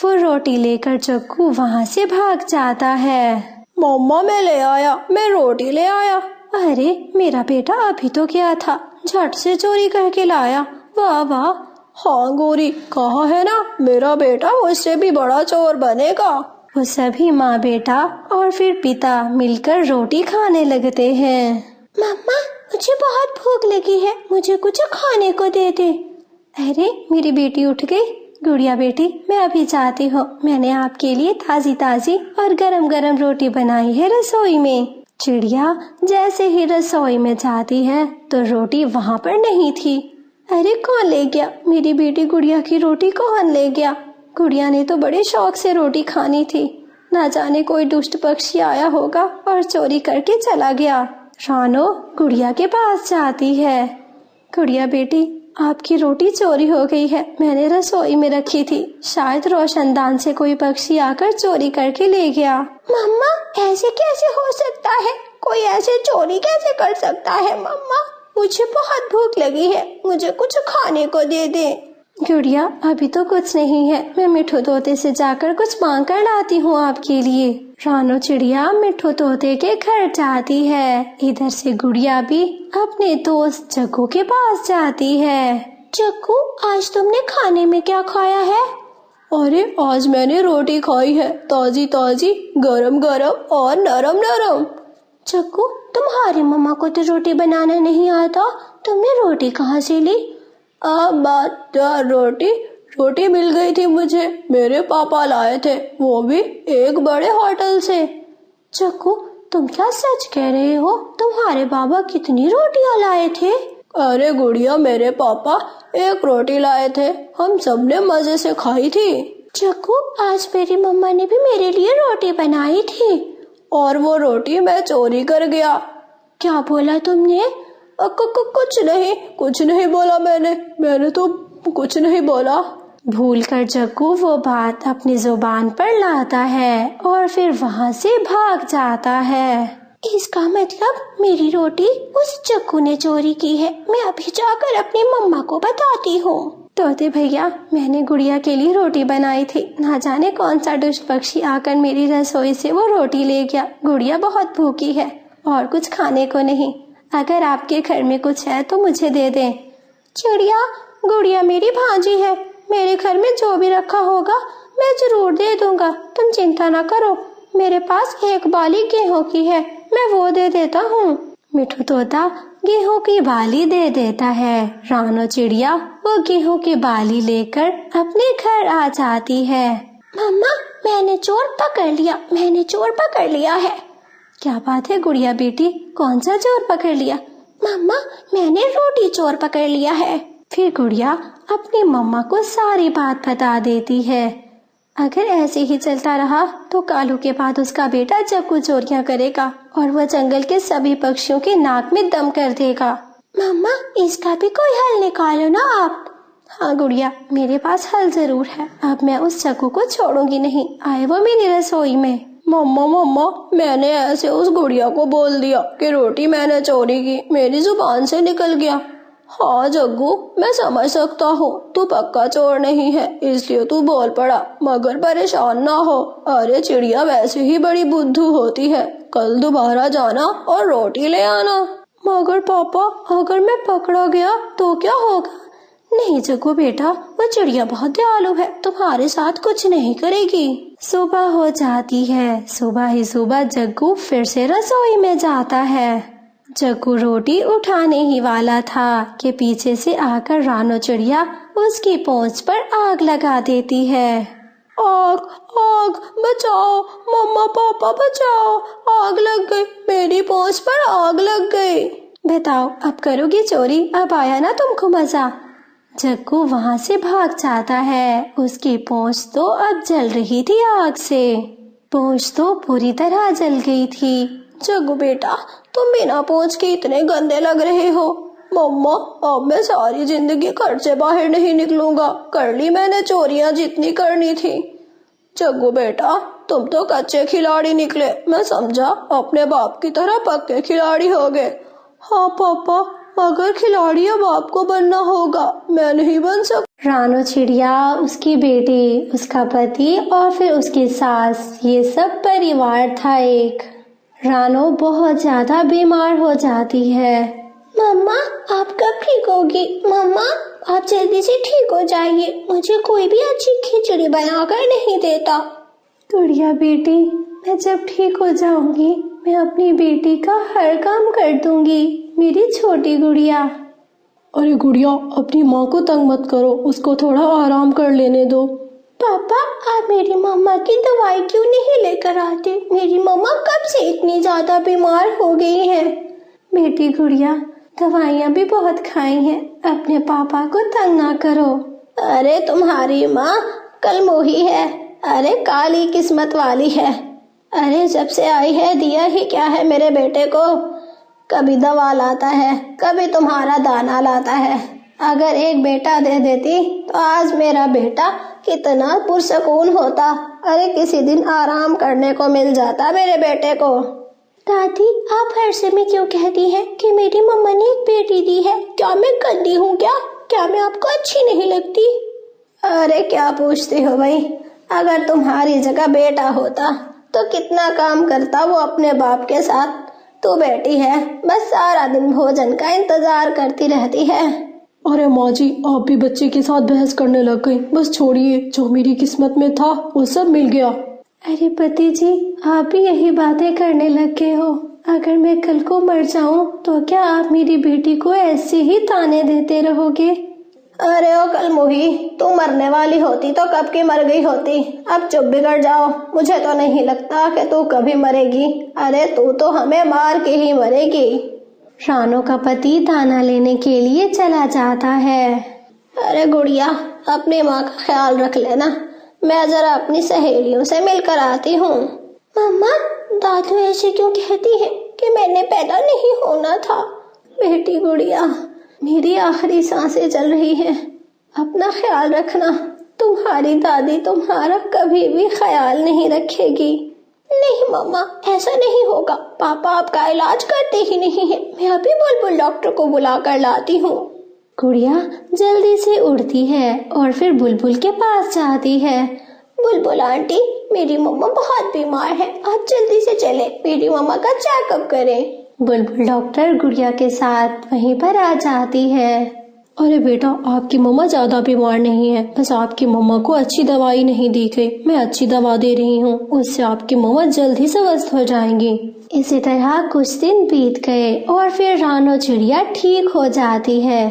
وہ روٹی لے کر جگو وہاں سے بھاگ جاتا ہے۔ مما میں لے آیا، میں روٹی لے آیا۔ ارے میرا بیٹا ابھی تو کیا تھا، جھٹ سے چوری کر کے لایا، واہ واہ۔ ہاں گوری، کہا ہے نا میرا بیٹا مجھ سے بھی بڑا چور بنے گا۔ وہ سبھی ماں بیٹا اور پھر پتا مل کر روٹی کھانے لگتے ہیں۔ مما، مجھے بہت بھوک لگی ہے، مجھے کچھ کھانے کو دے دے۔ ارے میری بیٹی اٹھ گئی، گڑیا بیٹی میں ابھی جاتی ہوں، میں نے آپ کے لیے تازی اور گرم گرم روٹی بنائی ہے رسوئی میں۔ چڑیا جیسے ہی رسوئی میں جاتی ہے تو روٹی وہاں پر نہیں تھی۔ ارے کون لے گیا میری بیٹی گڑیا کی روٹی؟ کون لے گیا؟ گڑیا نے تو بڑے شوق سے روٹی کھانی تھی، نہ جانے کوئی دشت پکشی آیا ہوگا اور چوری کر کے چلا گیا۔ رانو گڑیا کے پاس جاتی ہے۔ گڑیا بیٹی، آپ کی روٹی چوری ہو گئی ہے، میں نے رسوئی میں رکھی تھی، شاید روشن دان سے کوئی پکشی آ کر چوری کر کے لے گیا۔ مما، ایسے کیسے ہو سکتا ہے؟ کوئی ایسے چوری کیسے کر سکتا ہے؟ مما، مجھے بہت بھوک لگی ہے، مجھے کچھ کھانے کو دے دیں۔ گڑیا ابھی تو کچھ نہیں ہے، میں مٹھو طوطے سے جا کر کچھ مانگ کر لاتی ہوں آپ کے لیے۔ रानो चिड़िया मिट्ठू तोते के घर जाती है। इधर से गुड़िया भी अपने दोस्त जग्गू के पास जाती है। जग्गू, आज तुमने खाने में क्या खाया है? अरे आज मैंने रोटी खाई है, ताजी ताजी, गरम गरम और नरम नरम। जग्गू, तुम्हारी मम्मा को तो रोटी बनाना नहीं आता, तुमने रोटी कहाँ से ली? रोटी मिल गई थी मुझे, मेरे पापा लाए थे, वो भी एक बड़े होटल से। जग्गू, तुम क्या सच कह रहे हो? तुम्हारे बाबा कितनी रोटियां लाए थे? अरे गुड़िया, मेरे पापा एक रोटी लाए थे, हम सबने मजे से खाई थी। जग्गू, आज मेरी मम्मा ने भी मेरे लिए रोटी बनाई थी और वो रोटी मैं चोरी कर गया। क्या बोला तुमने? कुछ नहीं बोला मैंने तो कुछ नहीं बोला। भूलकर जग्गू वो बात अपनी जुबान पर लाता है और फिर वहाँ से भाग जाता है। इसका मतलब मेरी रोटी उस जग्गू ने चोरी की है। मैं अभी जाकर अपनी मम्मा को बताती हूँ। तोते भैया, मैंने गुड़िया के लिए रोटी बनाई थी, ना जाने कौन सा दुष्ट पक्षी आकर मेरी रसोई से वो रोटी ले गया। गुड़िया बहुत भूखी है और कुछ खाने को नहीं। अगर आपके घर में कुछ है तो मुझे दे दें। चिड़िया, गुड़िया मेरी भांजी है, मेरे घर में जो भी रखा होगा मैं जरूर दे दूंगा, तुम चिंता ना करो। मेरे पास एक बाली गेहूं की है, मैं वो दे देता हूँ। मिठू तोता गेहूं की बाली दे देता है। रानो चिड़िया वो गेहूं की बाली लेकर अपने घर आ जाती है। मम्मा, मैंने चोर पकड़ लिया है। क्या बात है गुड़िया बेटी, कौन सा चोर पकड़ लिया? मम्मा, मैंने रोटी चोर पकड़ लिया है। फिर गुड़िया अपनी मम्मा को सारी बात बता देती है। अगर ऐसे ही चलता रहा तो कालू के बाद उसका बेटा जग्गू चोरियां करेगा और वह जंगल के सभी पक्षियों की नाक में दम कर देगा। मम्मा, इसका भी कोई हल निकालो ना आप। हाँ गुड़िया, मेरे पास हल जरूर है। अब मैं उस जग्गू को छोड़ूंगी नहीं, आए वो मेरी रसोई में। मम्मा, मैंने ऐसे उस गुड़िया को बोल दिया कि रोटी मैंने चोरी की, मेरी जुबान से निकल गया। हाँ जग्गू, मैं समझ सकता हूँ, तू पक्का चोर नहीं है, इसलिए तू बोल पड़ा, मगर परेशान ना हो। अरे चिड़िया वैसे ही बड़ी बुद्धू होती है, कल दोबारा जाना और रोटी ले आना। मगर पापा, अगर मैं पकड़ा गया तो क्या होगा? नहीं जग्गू बेटा, वो चिड़िया बहुत दयालु है, तुम्हारे साथ कुछ नहीं करेगी। सुबह हो जाती है। सुबह ही सुबह जग्गू फिर से रसोई में जाता है। जग्गू रोटी उठाने ही वाला था कि पीछे से आकर रानो चिड़िया उसकी पूंछ पर आग लगा देती है। आग, बचाओ, मम्मा पापा बचाओ, आग लग गई, मेरी पूंछ पर आग लग गई। बताओ, अब करोगी चोरी? अब आया ना तुमको मजा? जग्गू वहाँ से भाग जाता है। उसकी पूंछ तो अब जल रही थी आग से। पूंछ तो पूरी तरह जल गई थी। जग्गू बेटा, तुम बिना पूंछ के इतने गंदे लग रहे हो। मम्मा, अब मैं सारी जिंदगी घर से बाहर नहीं निकलूंगा, कर ली मैंने चोरियां जितनी करनी थी। जग्गू बेटा, तुम तो कच्चे खिलाड़ी निकले, मैं समझा अपने बाप की तरह पक्के खिलाड़ी हो गए। हाँ पापा, मगर खिलाड़ी अब आपको बनना होगा, मैं नहीं बन सकता। रानो चिड़िया, उसकी बेटी, उसका पति और फिर उसकी सास, ये सब परिवार था एक। रानो बहुत ज्यादा बीमार हो जाती है। मम्मा, आप कब ठीक होगी? मम्मा, आप जल्दी से ठीक हो जाइए, मुझे कोई भी अच्छी खिचड़ी बनाकर नहीं देता। गुड़िया बेटी, मैं जब ठीक हो जाऊंगी मैं अपनी बेटी का हर काम कर दूंगी, मेरी छोटी गुड़िया। अरे गुड़िया, अपनी माँ को तंग मत करो, उसको थोड़ा आराम कर लेने दो। पापा, आप मेरी मम्मा की दवाई क्यों नहीं लेकर आते? मेरी मम्मा कब से इतनी ज्यादा बीमार हो गई है। बेटी गुड़िया, दवाइयाँ भी बहुत खाई हैं, अपने पापा को तंग ना करो। अरे तुम्हारी माँ कल मोही है, अरे काली किस्मत वाली है। अरे जब से आई है दिया ही क्या है मेरे बेटे को, कभी दवा लाता है, कभी तुम्हारा दाना लाता है। अगर एक बेटा दे देती तो आज मेरा बेटा कितना पुरसकून होता। अरे किसी दिन आराम करने को मिल जाता मेरे बेटे को। दादी, आप हर समय क्यों कहती हैं कि मेरी मम्मा ने एक बेटी दी है? क्या मैं गंदी हूँ क्या मैं आपको अच्छी नहीं लगती? अरे क्या पूछती हो भाई, अगर तुम्हारी जगह बेटा होता تو کتنا کام کرتا وہ اپنے باپ کے ساتھ. تو بیٹی ہے بس سارا دن بھوجن کا انتظار کرتی رہتی ہے. ارے ماں جی آپ بھی بچے کے ساتھ بحث کرنے لگ گئی. بس چھوڑیے، جو میری قسمت میں تھا وہ سب مل گیا. ارے پتی جی آپ بھی یہی باتیں کرنے لگ گئے ہو. اگر میں کل کو مر جاؤں تو کیا آپ میری بیٹی کو ایسے ہی تانے دیتے رہو گے؟ ارے او کل موہی، تو مرنے والی ہوتی تو کب کی مر گئی ہوتی. اب چپ بگڑ جاؤ، مجھے تو نہیں لگتا کہ تو کبھی مرے گی. ارے تو ہمیں مار کے ہی مرے گی. رانو کا پتی دانا لینے کے لیے چلا جاتا ہے. ارے گڑیا اپنی ماں کا خیال رکھ لینا، میں ذرا اپنی سہیلیوں سے مل کر آتی ہوں. مما دادو ایسے کیوں کہتی ہے کہ میں نے پیدا نہیں ہونا تھا؟ بیٹی گڑیا میری آخری سانسیں چل رہی ہیں، اپنا خیال رکھنا. تمہاری دادی تمہارا کبھی بھی خیال نہیں رکھے گی. نہیں مما ایسا نہیں ہوگا، پاپا آپ کا علاج کرتے ہی نہیں ہیں. میں ابھی بلبل ڈاکٹر کو بلا کر لاتی ہوں. گڑیا جلدی سے اڑتی ہے اور پھر بلبل کے پاس جاتی ہے. بلبل آنٹی میری مما بہت بیمار ہے، آپ جلدی سے چلے میری مما کا چیک اپ کریں. بلبل ڈاکٹر گڑیا کے ساتھ وہیں پر آ جاتی ہے. ارے بیٹا آپ کی مما زیادہ بیمار نہیں ہے، بس آپ کی مما کو اچھی دوائی نہیں دی گئی. میں اچھی دوا دے رہی ہوں، اس سے آپ کی مما جلد ہی سوستھ ہو جائیں گی. اسی طرح کچھ دن بیت گئے اور پھر رانو چڑیا ٹھیک ہو جاتی ہے.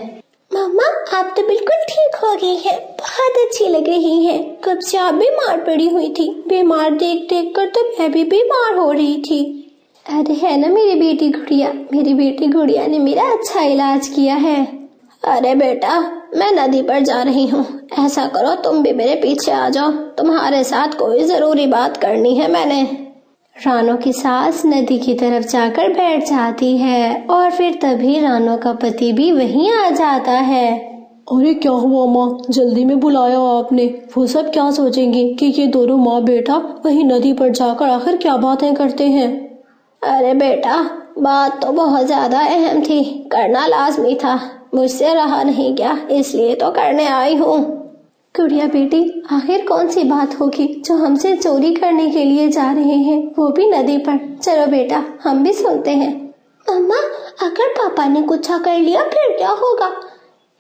ماما آپ تو بالکل ٹھیک ہو گئی ہیں، بہت اچھی لگ رہی ہیں. کب سے آپ بیمار پڑی ہوئی تھی، بیمار دیکھ دیکھ کر تو میں بھی بیمار ہو رہی تھی. ارے ہے نا میری بیٹی گڑیا، میری بیٹی گڑیا نے میرا اچھا علاج کیا ہے. ارے بیٹا میں ندی پر جا رہی ہوں، ایسا کرو تم بھی میرے پیچھے آ جاؤ، تمہارے ساتھ کوئی ضروری بات کرنی ہے میں نے. رانو کی ساس ندی کی طرف جا کر بیٹھ جاتی ہے اور پھر تبھی رانو کا پتی بھی وہیں آ جاتا ہے. ارے کیا ہوا ماں، جلدی میں بلایا آپ نے؟ وہ سب کیا سوچیں گے کہ یہ دونوں ماں بیٹا وہیں ندی پر جا کر آخر کیا باتیں کرتے ہیں؟ ارے بیٹا بات تو بہت زیادہ اہم تھی، کرنا لازمی تھا، مجھ سے رہا نہیں گیا اس لیے تو کرنے آئی ہوں. گڑیا بیٹی آخر کون سی بات ہوگی جو ہم سے چوری کرنے کے لیے جا رہے ہیں، وہ بھی ندی پر؟ چلو بیٹا ہم بھی سنتے ہیں. مما اگر پاپا نے کچھ کر لیا پھر کیا ہوگا؟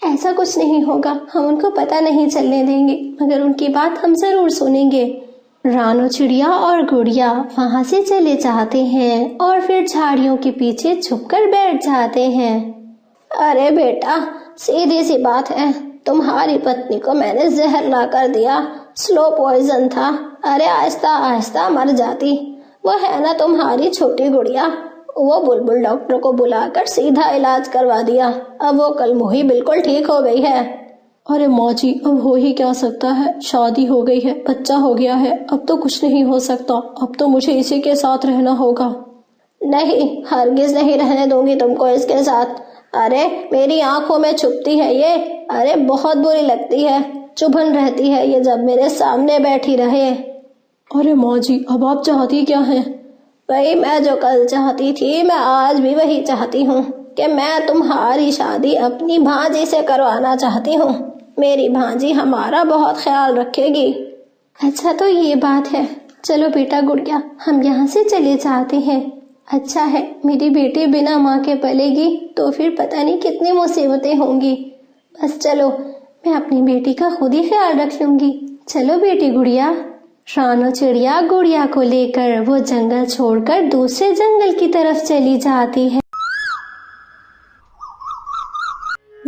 ایسا کچھ نہیں ہوگا، ہم ان کو پتہ نہیں چلنے دیں گے، مگر ان کی بات ہم ضرور سنیں گے. رانو چڑیا اور گڑیا وہاں سے چلے جاتے ہیں اور پھر جھاڑیوں کے پیچھے چھپ کر بیٹھ جاتے ہیں. ارے بیٹا سیدھی سی بات ہے، تمہاری پتنی کو میں نے زہر لا کر دیا، سلو پوائزن تھا. ارے آہستہ آہستہ مر جاتی. وہ ہے نا تمہاری چھوٹی گڑیا، وہ بلبل ڈاکٹر کو بلا کر سیدھا علاج کروا دیا. اب وہ کل موہی بالکل ٹھیک ہو گئی ہے. ارے ماں جی اب ہو ہی کیا سکتا ہے، شادی ہو گئی ہے، بچہ ہو گیا ہے، اب تو کچھ نہیں ہو سکتا، اب تو مجھے اسی کے ساتھ رہنا ہوگا. نہیں ہرگز نہیں رہنے دوں گی تم کو اس کے ساتھ. ارے میری آنکھوں میں چھپتی ہے یہ، ارے بہت بری لگتی ہے، چبھن رہتی ہے یہ جب میرے سامنے بیٹھی رہے. ارے ماں جی اب آپ چاہتی کیا ہیں؟ بھائی میں جو کل چاہتی تھی میں آج بھی وہی چاہتی ہوں کہ میں تمہاری شادی اپنی بھانجی سے کروانا چاہتی ہوں. میری بھانجی ہمارا بہت خیال رکھے گی. اچھا تو یہ بات ہے، چلو بیٹا گڑیا ہم یہاں سے چلے جاتے ہیں. اچھا ہے میری بیٹی بنا ماں کے پلے گی تو پھر پتہ نہیں کتنی مصیبتیں ہوں گی. بس چلو میں اپنی بیٹی کا خود ہی خیال رکھ لوں گی. چلو بیٹی گڑیا. رانو چڑیا گڑیا کو لے کر وہ جنگل چھوڑ کر دوسرے جنگل کی طرف چلی جاتی ہے.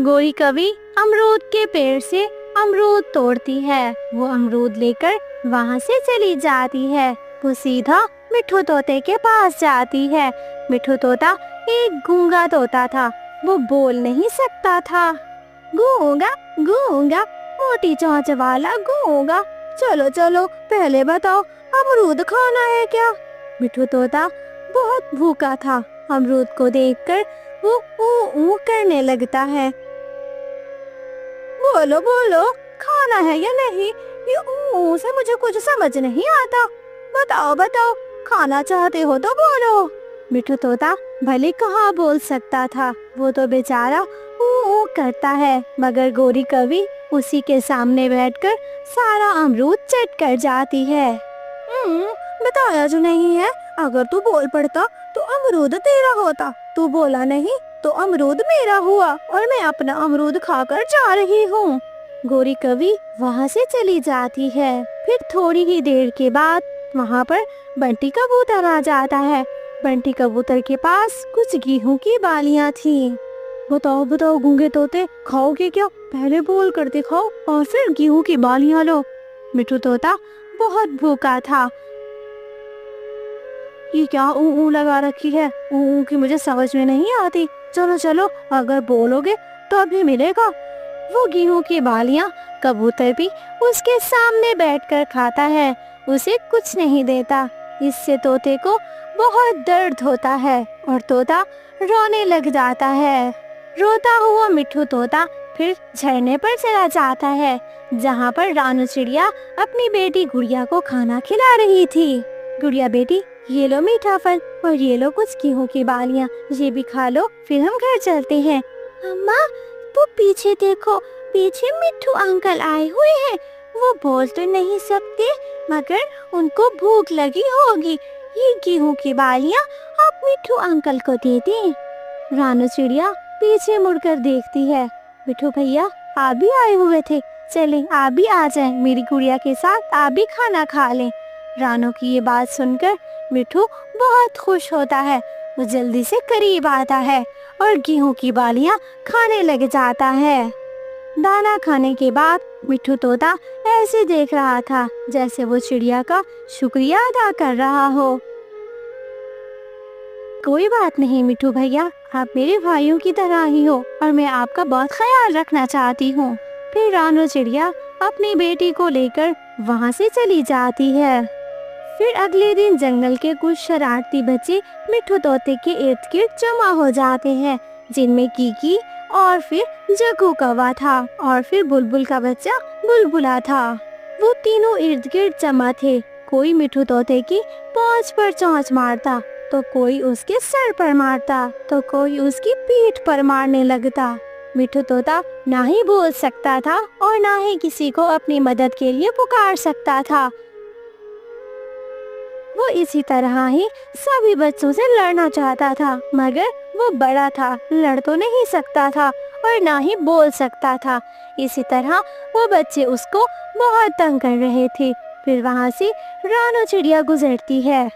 گوری کبھی امرود کے پیڑ سے امرود توڑتی ہے، وہ امرود لے کر وہاں سے چلی جاتی ہے. وہ سیدھا مٹھو طوطے کے پاس جاتی ہے. مٹھو طوطا ایک گونگا طوطا تھا، وہ بول نہیں سکتا تھا. گونگا گونگا موٹی چونچ والا گونگا، چلو چلو پہلے بتاؤ امرود کھانا ہے کیا؟ مٹھو طوطا بہت بھوکا تھا، امرود کو دیکھ کر وہ او او کرنے لگتا ہے. بولو بولو کھانا ہے یا نہیں؟ یہ او سے مجھے کچھ سمجھ نہیں آتا. بتاؤ بتاؤ کھانا چاہتے ہو تو بولو. مٹھو طوطا بھلے کہاں بول سکتا تھا، وہ تو بیچارہ او کرتا ہے، مگر گوری کوی اسی کے سامنے بیٹھ کر سارا امرود چٹ کر جاتی ہے. बताया जो नहीं है। अगर तू बोल पड़ता तो अमरूद तेरा होता, तू बोला नहीं तो अमरूद मेरा हुआ और मैं अपना अमरूद खाकर जा रही हूँ। गोरी कवि वहाँ से चली जाती है। फिर थोड़ी ही देर के बाद वहाँ पर बंटी कबूतर आ जाता है। बंटी कबूतर के पास कुछ गेहूं की बालियां थी। बताओ बताओ गूंगे तोते, खाओगे क्या? पहले बोल कर दिखाओ और फिर गेहूं की बालियां लो। मिठू तोता बहुत भूखा था। ये क्या ऊ लगा रखी है? ऊ की मुझे समझ में नहीं आती। चलो चलो, अगर बोलोगे तो अभी मिलेगा। वो गेहूं की बालियां कबूतर भी उसके सामने बैठकर खाता है, उसे कुछ नहीं देता। इससे तोते को बहुत दर्द होता है और तोता रोने लग जाता है। रोता हुआ मिठू तोता फिर झरने पर चला जाता है, जहाँ पर रानू चिड़िया अपनी बेटी गुड़िया को खाना खिला रही थी। गुड़िया बेटी, ये लो मीठा फल और ये लो कुछ गेहूं की बालियां, ये भी खा लो, फिर हम घर चलते हैं। अम्मा, वो पीछे देखो, पीछे मिठू अंकल आए हुए हैं। वो बोल तो नहीं सकते मगर उनको भूख लगी होगी। ये गेहूं की बालियां आप मिठू अंकल को दे दें। रानू चिड़िया पीछे मुड़कर देखती है। मिठू भैया आप भी आए हुए थे, चलें आप भी आ जाएं, मेरी गुड़िया के साथ आप भी खाना खा लें। रानू की ये बात सुनकर मिठू बहुत खुश होता है। वो जल्दी से करीब आता है और गेहूं की बालियां खाने लग जाता है। दाना खाने के बाद मिठू तोता ऐसे देख रहा था जैसे वो चिड़िया का शुक्रिया अदा कर रहा हो। कोई बात नहीं मिठू भैया, आप मेरे भाइयों की तरह ही हो और मैं आपका बहुत ख्याल रखना चाहती हूँ। फिर रानू चिड़िया अपनी बेटी को लेकर वहाँ से चली जाती है। फिर अगले दिन जंगल के कुछ शरारती बच्चे मिठू तोते के इर्द गिर्द जमा हो जाते हैं, जिनमें कीकी और फिर जग्गू कौवा था और फिर बुलबुल का बच्चा बुलबुला था। वो तीनों इर्द गिर्द जमा थे। कोई मिठू तोते की पौंछ पर चोंच मारता, तो कोई उसके सर पर मारता, तो कोई उसकी पीठ पर मारने लगता। मिठू तोता ना ही बोल सकता था और ना ही किसी को अपनी मदद के लिए पुकार सकता था। वो इसी तरह ही सभी बच्चों से लड़ना चाहता था, मगर वो बड़ा था, लड़ तो नहीं सकता था और ना ही बोल सकता था। इसी तरह वो बच्चे उसको बहुत तंग कर रहे थे। फिर वहाँ से रानू चिड़िया गुजरती है।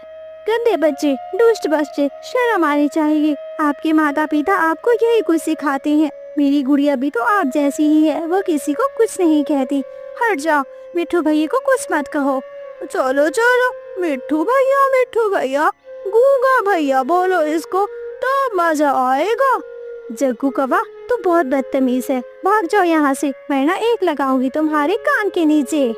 गंदे बच्चे, दुष्ट बच्चे, शर्म आनी चाहिए। आपके माता पिता आपको यही कुछ सिखाते हैं। मेरी गुड़िया भी तो आप जैसी ही है, वो किसी को कुछ नहीं कहती। हट जाओ, मिठू भैया को कुछ मत कहो। चलो चलो, मिठू भैया, गूंगा भैया बोलो इसको तो मजा आएगा। जग्गू कौवा तो बहुत बदतमीज है, भाग जाओ यहाँ से, मैं ना एक लगाऊंगी तुम्हारे कान के नीचे।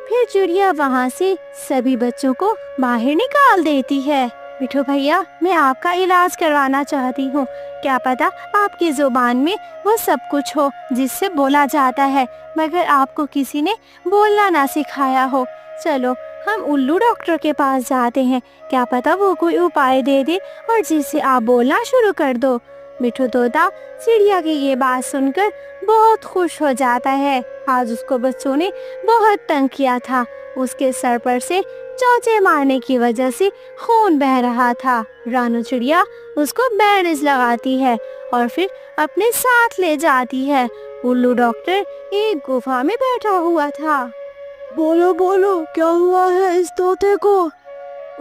फिर चिड़िया वहाँ से सभी बच्चों को बाहर निकाल देती है। मिठू भैया, मैं आपका इलाज करवाना चाहती हूँ। क्या पता आपकी जुबान में वो सब कुछ हो जिससे बोला जाता है, मगर आपको किसी ने बोलना ना सिखाया हो। चलो हम उल्लू डॉक्टर के पास जाते हैं, क्या पता वो कोई उपाय दे दे और जिससे आप बोलना शुरू कर दो। मिठू तोता चिड़िया की ये बात सुनकर बहुत खुश हो जाता है। आज उसको बच्चों ने बहुत तंग किया था। उसके सर पर से चोंचे मारने की वजह से खून बह रहा था। रानू चिड़िया उसको बैंडेज लगाती है और फिर अपने साथ ले जाती है। उल्लू डॉक्टर एक गुफा में बैठा हुआ था। बोलो बोलो, क्या हुआ है इस तोते को?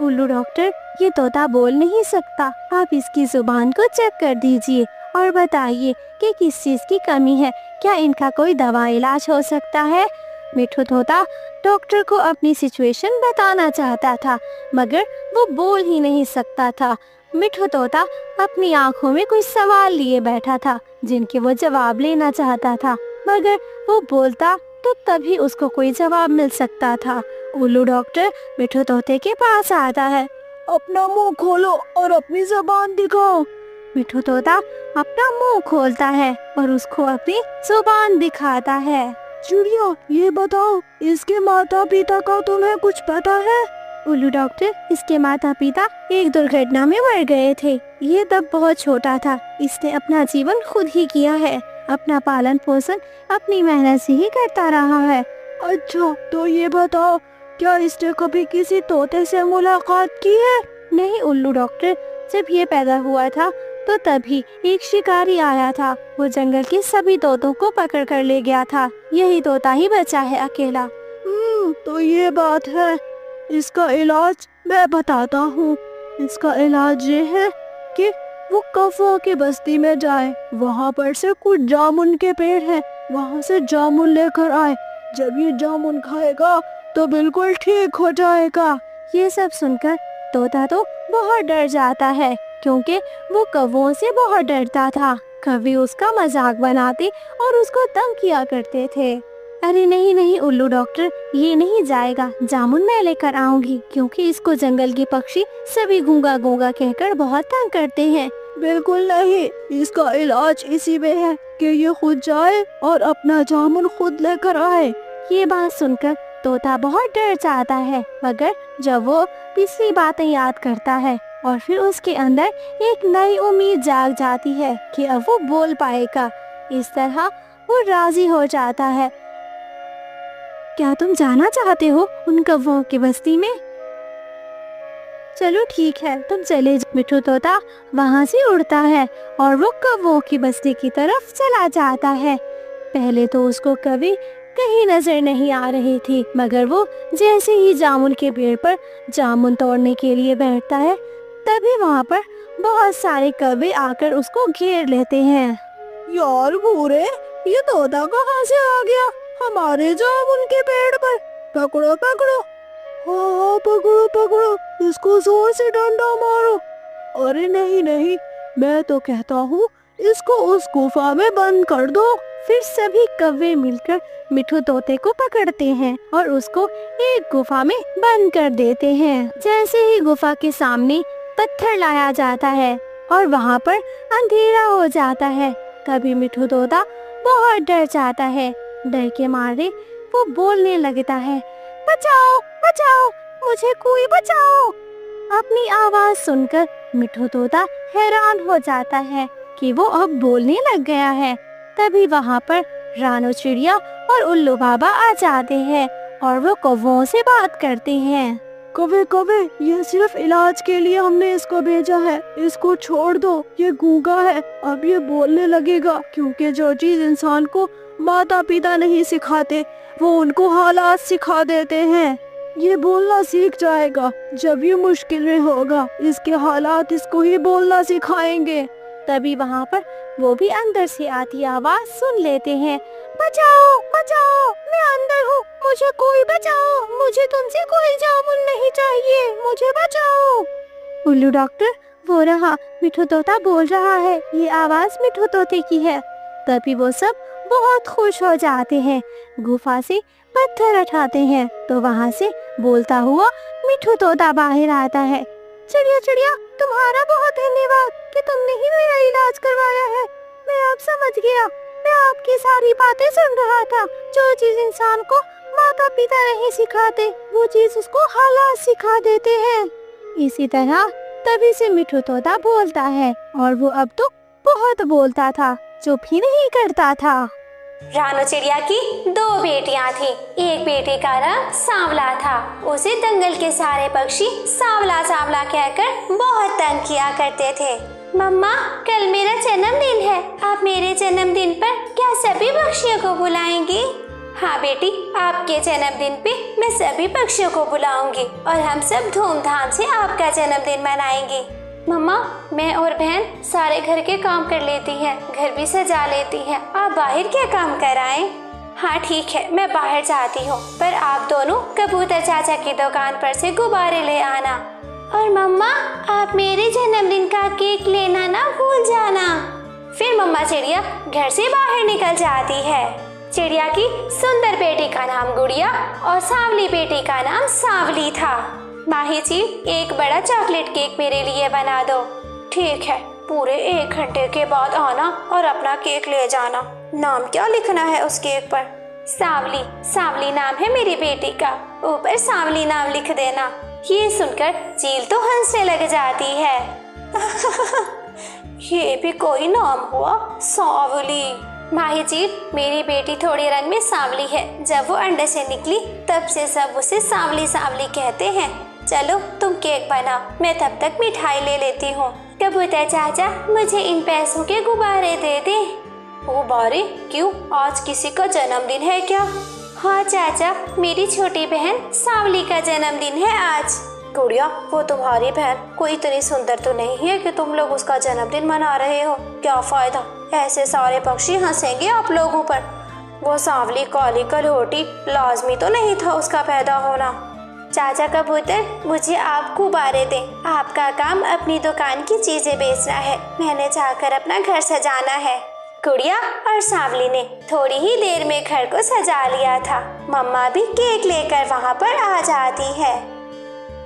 उल्लू डॉक्टर, ये तोता बोल नहीं सकता, आप इसकी जुबान को चेक कर दीजिए और बताइए कि किस चीज की कमी है, क्या इनका कोई दवा इलाज हो सकता है। मिठू तोता डॉक्टर को अपनी सिचुएशन बताना चाहता था, मगर वो बोल ही नहीं सकता था। मिठू तोता अपनी आंखों में कुछ सवाल लिए बैठा था जिनके वो जवाब लेना चाहता था, मगर वो बोलता तो तभी उसको कोई जवाब मिल सकता था। उल्लू डॉक्टर मिठू तोते के पास आता है। अपना मुंह खोलो और अपनी जुबान दिखाओ। मिठू तोता अपना मुंह खोलता है और उसको अपनी जुबान दिखाता है। चिड़िया, ये बताओ, इसके माता पिता का तुम्हें कुछ पता है? उल्लू डॉक्टर, इसके माता पिता एक दुर्घटना में मर गए थे। ये तब बहुत छोटा था, इसने अपना जीवन खुद ही किया है, अपना पालन पोषण अपनी मेहनत से ही करता रहा है। अच्छा, तो ये बताओ, क्या इसने कभी किसी तोते से मुलाकात की है? नहीं उल्लू डॉक्टर, जब ये पैदा हुआ था तो तभी एक शिकारी आया था। वो जंगल के सभी तोतों को पकड़ कर ले गया था। यही तोता ही बचा है अकेला। तो ये बात है। इसका इलाज मैं बताता हूँ। इसका इलाज ये है कि वो कौवों की बस्ती में जाए, वहाँ पर से कुछ जामुन के पेड़ हैं, वहाँ से जामुन लेकर आए। जब ये जामुन खाएगा तो बिल्कुल ठीक हो जाएगा। ये सब सुनकर तोता तो बहुत डर जाता है, क्योंकि वो कौवों से बहुत डरता था। कौवे उसका मजाक बनाते और उसको तंग किया करते थे। अरे नहीं नहीं उल्लू डॉक्टर, ये नहीं जाएगा। जामुन मैं लेकर आऊंगी, क्योंकि इसको जंगल के पक्षी सभी गूंगा गूंगा कहकर बहुत तंग करते हैं। बिल्कुल नहीं, इसका इलाज इसी में है कि ये खुद जाए और अपना जामुन खुद लेकर आए। ये बात सुनकर तोता बहुत डर जाता है, मगर जब वो पिछली बातें याद करता है और फिर उसके अंदर एक नई उम्मीद जाग जाती है कि अब वो बोल पाएगा। इस तरह वो राजी हो जाता है। क्या तुम जाना चाहते हो उन कौवों की बस्ती में? चलो ठीक है, तुम चले जाओ। मिठू तोता वहाँ से उड़ता है और वो कौवों की बस्ती की तरफ चला जाता है। पहले तो उसको कभी कहीं नजर नहीं आ रही थी, मगर वो जैसे ही जामुन के पेड़ पर जामुन तोड़ने के लिए बैठता है, तभी वहाँ पर बहुत सारे कौवे आकर उसको घेर लेते हैं। यार भूरे, ये तोता कहाँ से आ गया हमारे जामुन के पेड़ पर? पकड़ो पकड़ो। हाँ पकड़ो पकड़ो, इसको जोर से डंडा मारो। अरे नहीं नहीं, मैं तो कहता हूँ इसको उस गुफा में बंद कर दो। फिर सभी कौवे मिलकर मिठू तोते को पकड़ते हैं और उसको एक गुफा में बंद कर देते हैं। जैसे ही गुफा के सामने पत्थर लाया जाता है और वहाँ पर अंधेरा हो जाता है, तभी मिठू तोता बहुत डर जाता है। डर के मारे वो बोलने लगता है, बचाओ बचाओ, मुझे कोई बचाओ। अपनी आवाज सुनकर मिठू तोता हैरान हो जाता है कि वो अब बोलने लग गया है। तभी वहाँ पर रानो चिड़िया और उल्लू बाबा आ जाते हैं और वो कौवों से बात करते हैं। कौवे कौवे, ये सिर्फ इलाज के लिए हमने इसको भेजा है, इसको छोड़ दो। ये गूंगा है, अब ये बोलने लगेगा, क्योंकि जो चीज इंसान को माता पिता नहीं सिखाते वो उनको हालात सिखा देते हैं। ये बोलना सीख जाएगा जब ये मुश्किल में होगा, इसके हालात इसको ही बोलना सिखाएंगे। तभी वहाँ पर वो भी अंदर से आती आवाज सुन लेते हैं, बचाओ बचाओ, मैं अंदर हूँ, मुझे कोई बचाओ, मुझे तुमसे कोई जामुन नहीं चाहिए, मुझे बचाओ। उल्लू डॉक्टर, वो रहा मिठू तोता बोल रहा है, ये आवाज मिठू तोते की है। तभी वो सब बहुत खुश हो जाते हैं, गुफा से पत्थर उठाते हैं तो वहाँ से बोलता हुआ मिठू तोता बाहर आता है। चिड़िया चिड़िया, तुम्हारा बहुत धन्यवाद कि तुमने ही मेरा इलाज करवाया है। मैं अब समझ गया, मैं आपकी सारी बातें सुन रहा था। जो चीज इंसान को माता पिता नहीं सिखाते, वो चीज उसको हालात सिखा देते हैं। इसी तरह तभी से मिठू तोता बोलता है और वो अब तो बहुत बोलता था, चुप ही नहीं करता था। रानो चिड़िया की 2 बेटियां थी। एक बेटी का रंग सांवला था, उसे जंगल के सारे पक्षी सांवला सांवला कहकर बहुत तंग किया करते थे। मम्मा, कल मेरा जन्मदिन है, आप मेरे जन्मदिन पर क्या सभी पक्षियों को बुलाएंगी? हाँ बेटी, आपके जन्मदिन पे मैं सभी पक्षियों को बुलाऊंगी और हम सब धूमधाम से आपका जन्मदिन मनाएंगे। मम्मा, मैं और बहन सारे घर के काम कर लेती हैं, घर भी सजा लेती हैं, आप बाहर क्या काम कराएं? हाँ ठीक है, मैं बाहर जाती हूँ, पर आप दोनों कबूतर चाचा की दुकान पर से गुब्बारे ले आना। और मम्मा, आप मेरे जन्मदिन का केक लेना ना भूल जाना। फिर मम्मा चिड़िया घर से बाहर निकल जाती है। चिड़िया की सुंदर बेटी का नाम गुड़िया और सांवली बेटी का नाम सांवली था। माही जी, एक बड़ा चॉकलेट केक मेरे लिए बना दो। ठीक है, पूरे 1 घंटे के बाद आना और अपना केक ले जाना। नाम क्या लिखना है उस केक पर? सांवली। सांवली नाम है मेरी बेटी का, ऊपर सांवली नाम लिख देना। ये सुनकर चील तो हंसने लग जाती है। ये भी कोई नाम हुआ, सांवली। माही जी, मेरी बेटी थोड़ी रंग में सांवली है। जब वो अंडे से निकली तब से सब उसे सांवली सांवली कहते हैं। चलो तुम केक बनाओ, मैं तब तक मिठाई ले लेती हूँ। कबूतर चाचा, मुझे इन पैसों के गुब्बारे दे दे। गुब्बारे? क्यों, आज किसी का जन्मदिन है क्या? हाँ चाचा, मेरी छोटी बहन सांवली का जन्मदिन है आज। गुड़िया, वो तुम्हारी बहन कोई इतनी सुंदर तो नहीं है कि तुम लोग उसका जन्मदिन मना रहे हो। क्या फायदा, ऐसे सारे पक्षी हंसेंगे आप लोगों पर। वो सांवली काली कलहोटी, लाजमी तो नहीं था उसका पैदा होना। चाचा कबूतर, मुझे आप गुब्बारे दें। आपका काम अपनी दुकान की चीजें बेचना है, मैंने जाकर अपना घर सजाना है। गुड़िया और सांवली ने थोड़ी ही देर में घर को सजा लिया था। मम्मा भी केक लेकर वहाँ पर आ जाती है।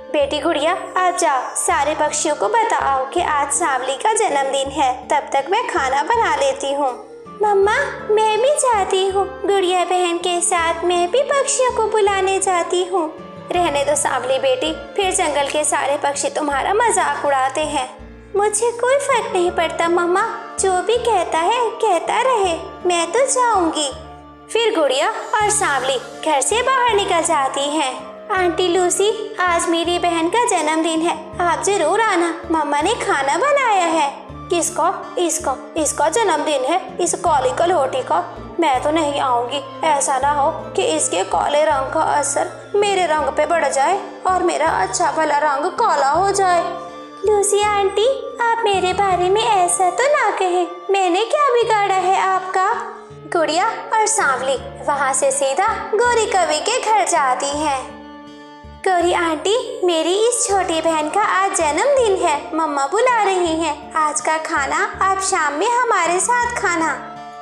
बेटी गुड़िया, आप जाओ, सारे पक्षियों को बताओ कि आज सांवली का जन्मदिन है। तब तक मैं खाना बना लेती हूँ। मम्मा, मैं भी जाती हूँ, गुड़िया बहन के साथ मैं भी पक्षियों को बुलाने जाती हूँ। रहने दो सांवली बेटी, फिर जंगल के सारे पक्षी तुम्हारा मजाक उड़ाते हैं। मुझे कोई फर्क नहीं पड़ता मम्मा, जो भी कहता है कहता रहे, मैं तो जाऊंगी। फिर गुड़िया और सांवली घर से बाहर निकल जाती हैं। आंटी लूसी, आज मेरी बहन का जन्मदिन है, आप जरूर आना, मम्मा ने खाना बनाया है। किसका? इसका जन्मदिन है, इस काली कलहोटी का? मैं तो नहीं आऊंगी। ऐसा ना हो कि इसके काले रंग का असर मेरे रंग पे बढ़ जाए और मेरा अच्छा भला रंग काला हो जाए। लूसी आंटी, आप मेरे बारे में ऐसा तो ना कहें, मैंने क्या बिगाड़ा है आपका? गुड़िया और सांवली वहाँ से सीधा गौरी कवि के घर जाती हैं। गौरी आंटी, मेरी इस छोटी बहन का आज जन्मदिन है, मम्मा बुला रही हैं। आज का खाना आप शाम में हमारे साथ खाना।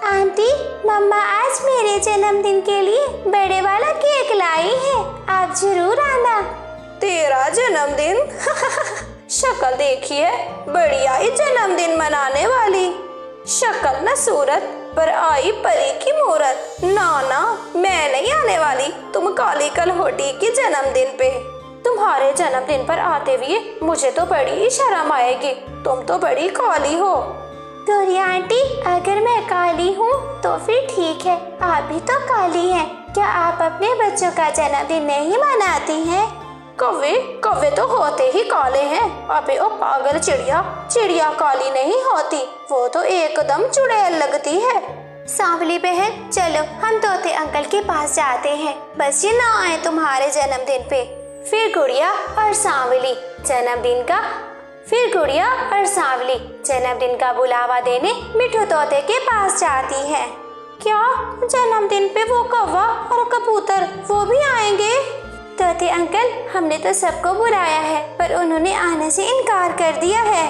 आंटी, मम्मा आज मेरे जन्मदिन के लिए बड़े वाला केक लाई है, आप जरूर आना। तेरा जन्मदिन? शक्ल देखिए, बढ़िया ही जन्मदिन मनाने वाली। शक्ल न सूरत, पर आई परी की मूरत। ना, मैं नहीं आने वाली तुम काली कलहोटी के जन्मदिन पे। तुम्हारे जन्मदिन पर आते हुए मुझे तो बड़ी ही शर्म आएगी, तुम तो बड़ी काली हो। गौरी आंटी, अगर मैं काली हूँ तो फिर ठीक है, आप भी तो काली हैं। क्या आप अपने बच्चों का जन्मदिन नहीं मनाती हैं? कौवे तो होते ही काले हैं। अबे ओ पागल चिड़िया काली नहीं होती, वो तो एकदम चुड़ैल लगती है। सांवली बहन, चलो हम तोते अंकल के पास जाते हैं, बस ये ना आए तुम्हारे जन्मदिन पे। फिर गुड़िया और सांवली जन्मदिन का बुलावा देने मिठू तोते के पास जाती है। क्या जन्मदिन पे वो कौवा और कबूतर वो भी आएंगे? तोते अंकल, हमने तो सबको बुलाया है, पर उन्होंने आने से इनकार कर दिया है।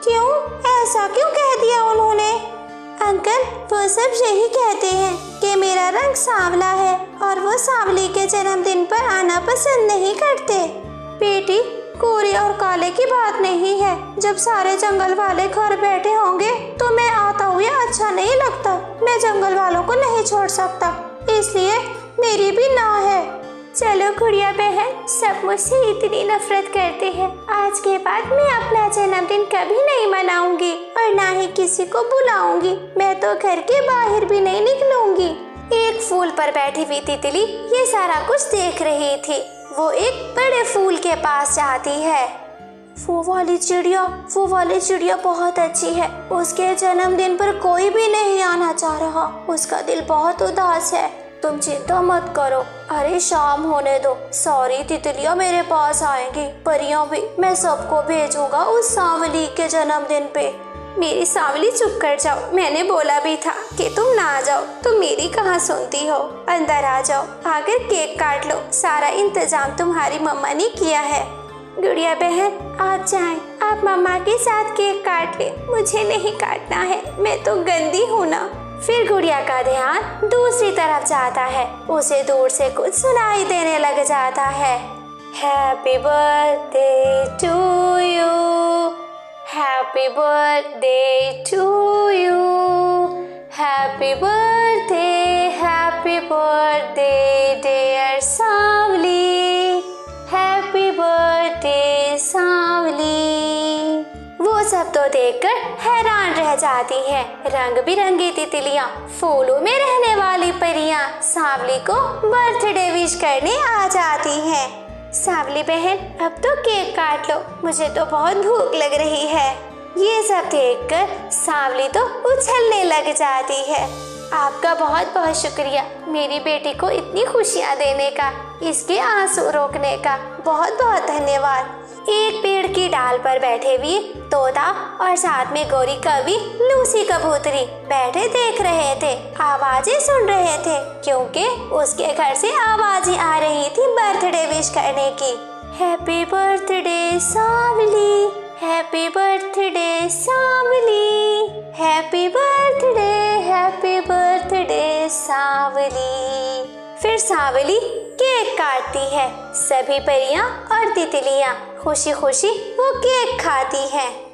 क्यों? ऐसा क्यों कह दिया उन्होंने? अंकल, वो सब यही कहते हैं कि मेरा रंग सांवला है और वो सांवली के जन्मदिन पर आना पसंद नहीं करते। बेटी, गोरे और काले की बात नहीं है। जब सारे जंगल वाले घर बैठे होंगे तो मैं आता हुआ अच्छा नहीं लगता। मैं जंगल वालों को नहीं छोड़ सकता, इसलिए मेरी भी ना है। चलो गुड़िया बहन, सब मुझसे इतनी नफरत करते हैं, आज के बाद मैं अपना जन्मदिन कभी नहीं मनाऊंगी और ना ही किसी को बुलाऊंगी। मैं तो घर के बाहर भी नहीं निकलूंगी। एक फूल पर बैठी हुई तितली ये सारा कुछ देख रही थी। वो एक बड़े फूल के पास जाती है। वो वाली चिड़िया बहुत अच्छी है। उसके जन्मदिन पर कोई भी नहीं आना चाह रहा। उसका दिल बहुत उदास है। तुम चिंता मत करो। अरे शाम होने दो, सारी तितलियां मेरे पास आएंगी, परियां भी। मैं सबको भेजूंगा उस सांवली के जन्मदिन पे। मेरी सांवली, चुप कर जाओ, मैंने बोला भी था कि तुम ना आ जाओ, तुम मेरी कहाँ सुनती हो। अंदर आ जाओ, आकर केक काट लो, सारा इंतजाम तुम्हारी मम्मा ने किया है। गुड़िया बहन, आप जाएं, आप मम्मा के साथ केक काट ले, मुझे नहीं काटना है, मैं तो गंदी हूँ ना। फिर गुड़िया का ध्यान दूसरी तरफ जाता है। उसे दूर से कुछ सुनाई देने लग जाता है। Happy birthday to you, happy birthday to you, happy birthday dear Sanwali, happy birthday Sanwali. वो सब तो देखकर हैरान रह जाती हैं। रंग बिरंगी तितलियां, फूलों में रहने वाली परियां सांवली को बर्थडे विश करने आ जाती हैं। सांवली बहन, अब तो केक काट लो, मुझे तो बहुत भूख लग रही है। ये सब देखकर सांवली तो उछलने लग जाती है। आपका बहुत बहुत शुक्रिया मेरी बेटी को इतनी खुशियाँ देने का, इसके आंसू रोकने का बहुत बहुत धन्यवाद। एक पेड़ की डाल पर बैठे हुए तोता और साथ में गोरी कवि लूसी कबूतरी बैठे देख रहे थे, आवाजें सुन रहे थे, क्योंकि उसके घर से आवाजें आ रही थी बर्थडे विश करने की। Happy birthday Sanwali, happy birthday Sanwali, happy birthday Sanwali. फिर सांवली केक काटती है। सभी परियां और तितलियां खुशी खुशी वो केक खाती हैं।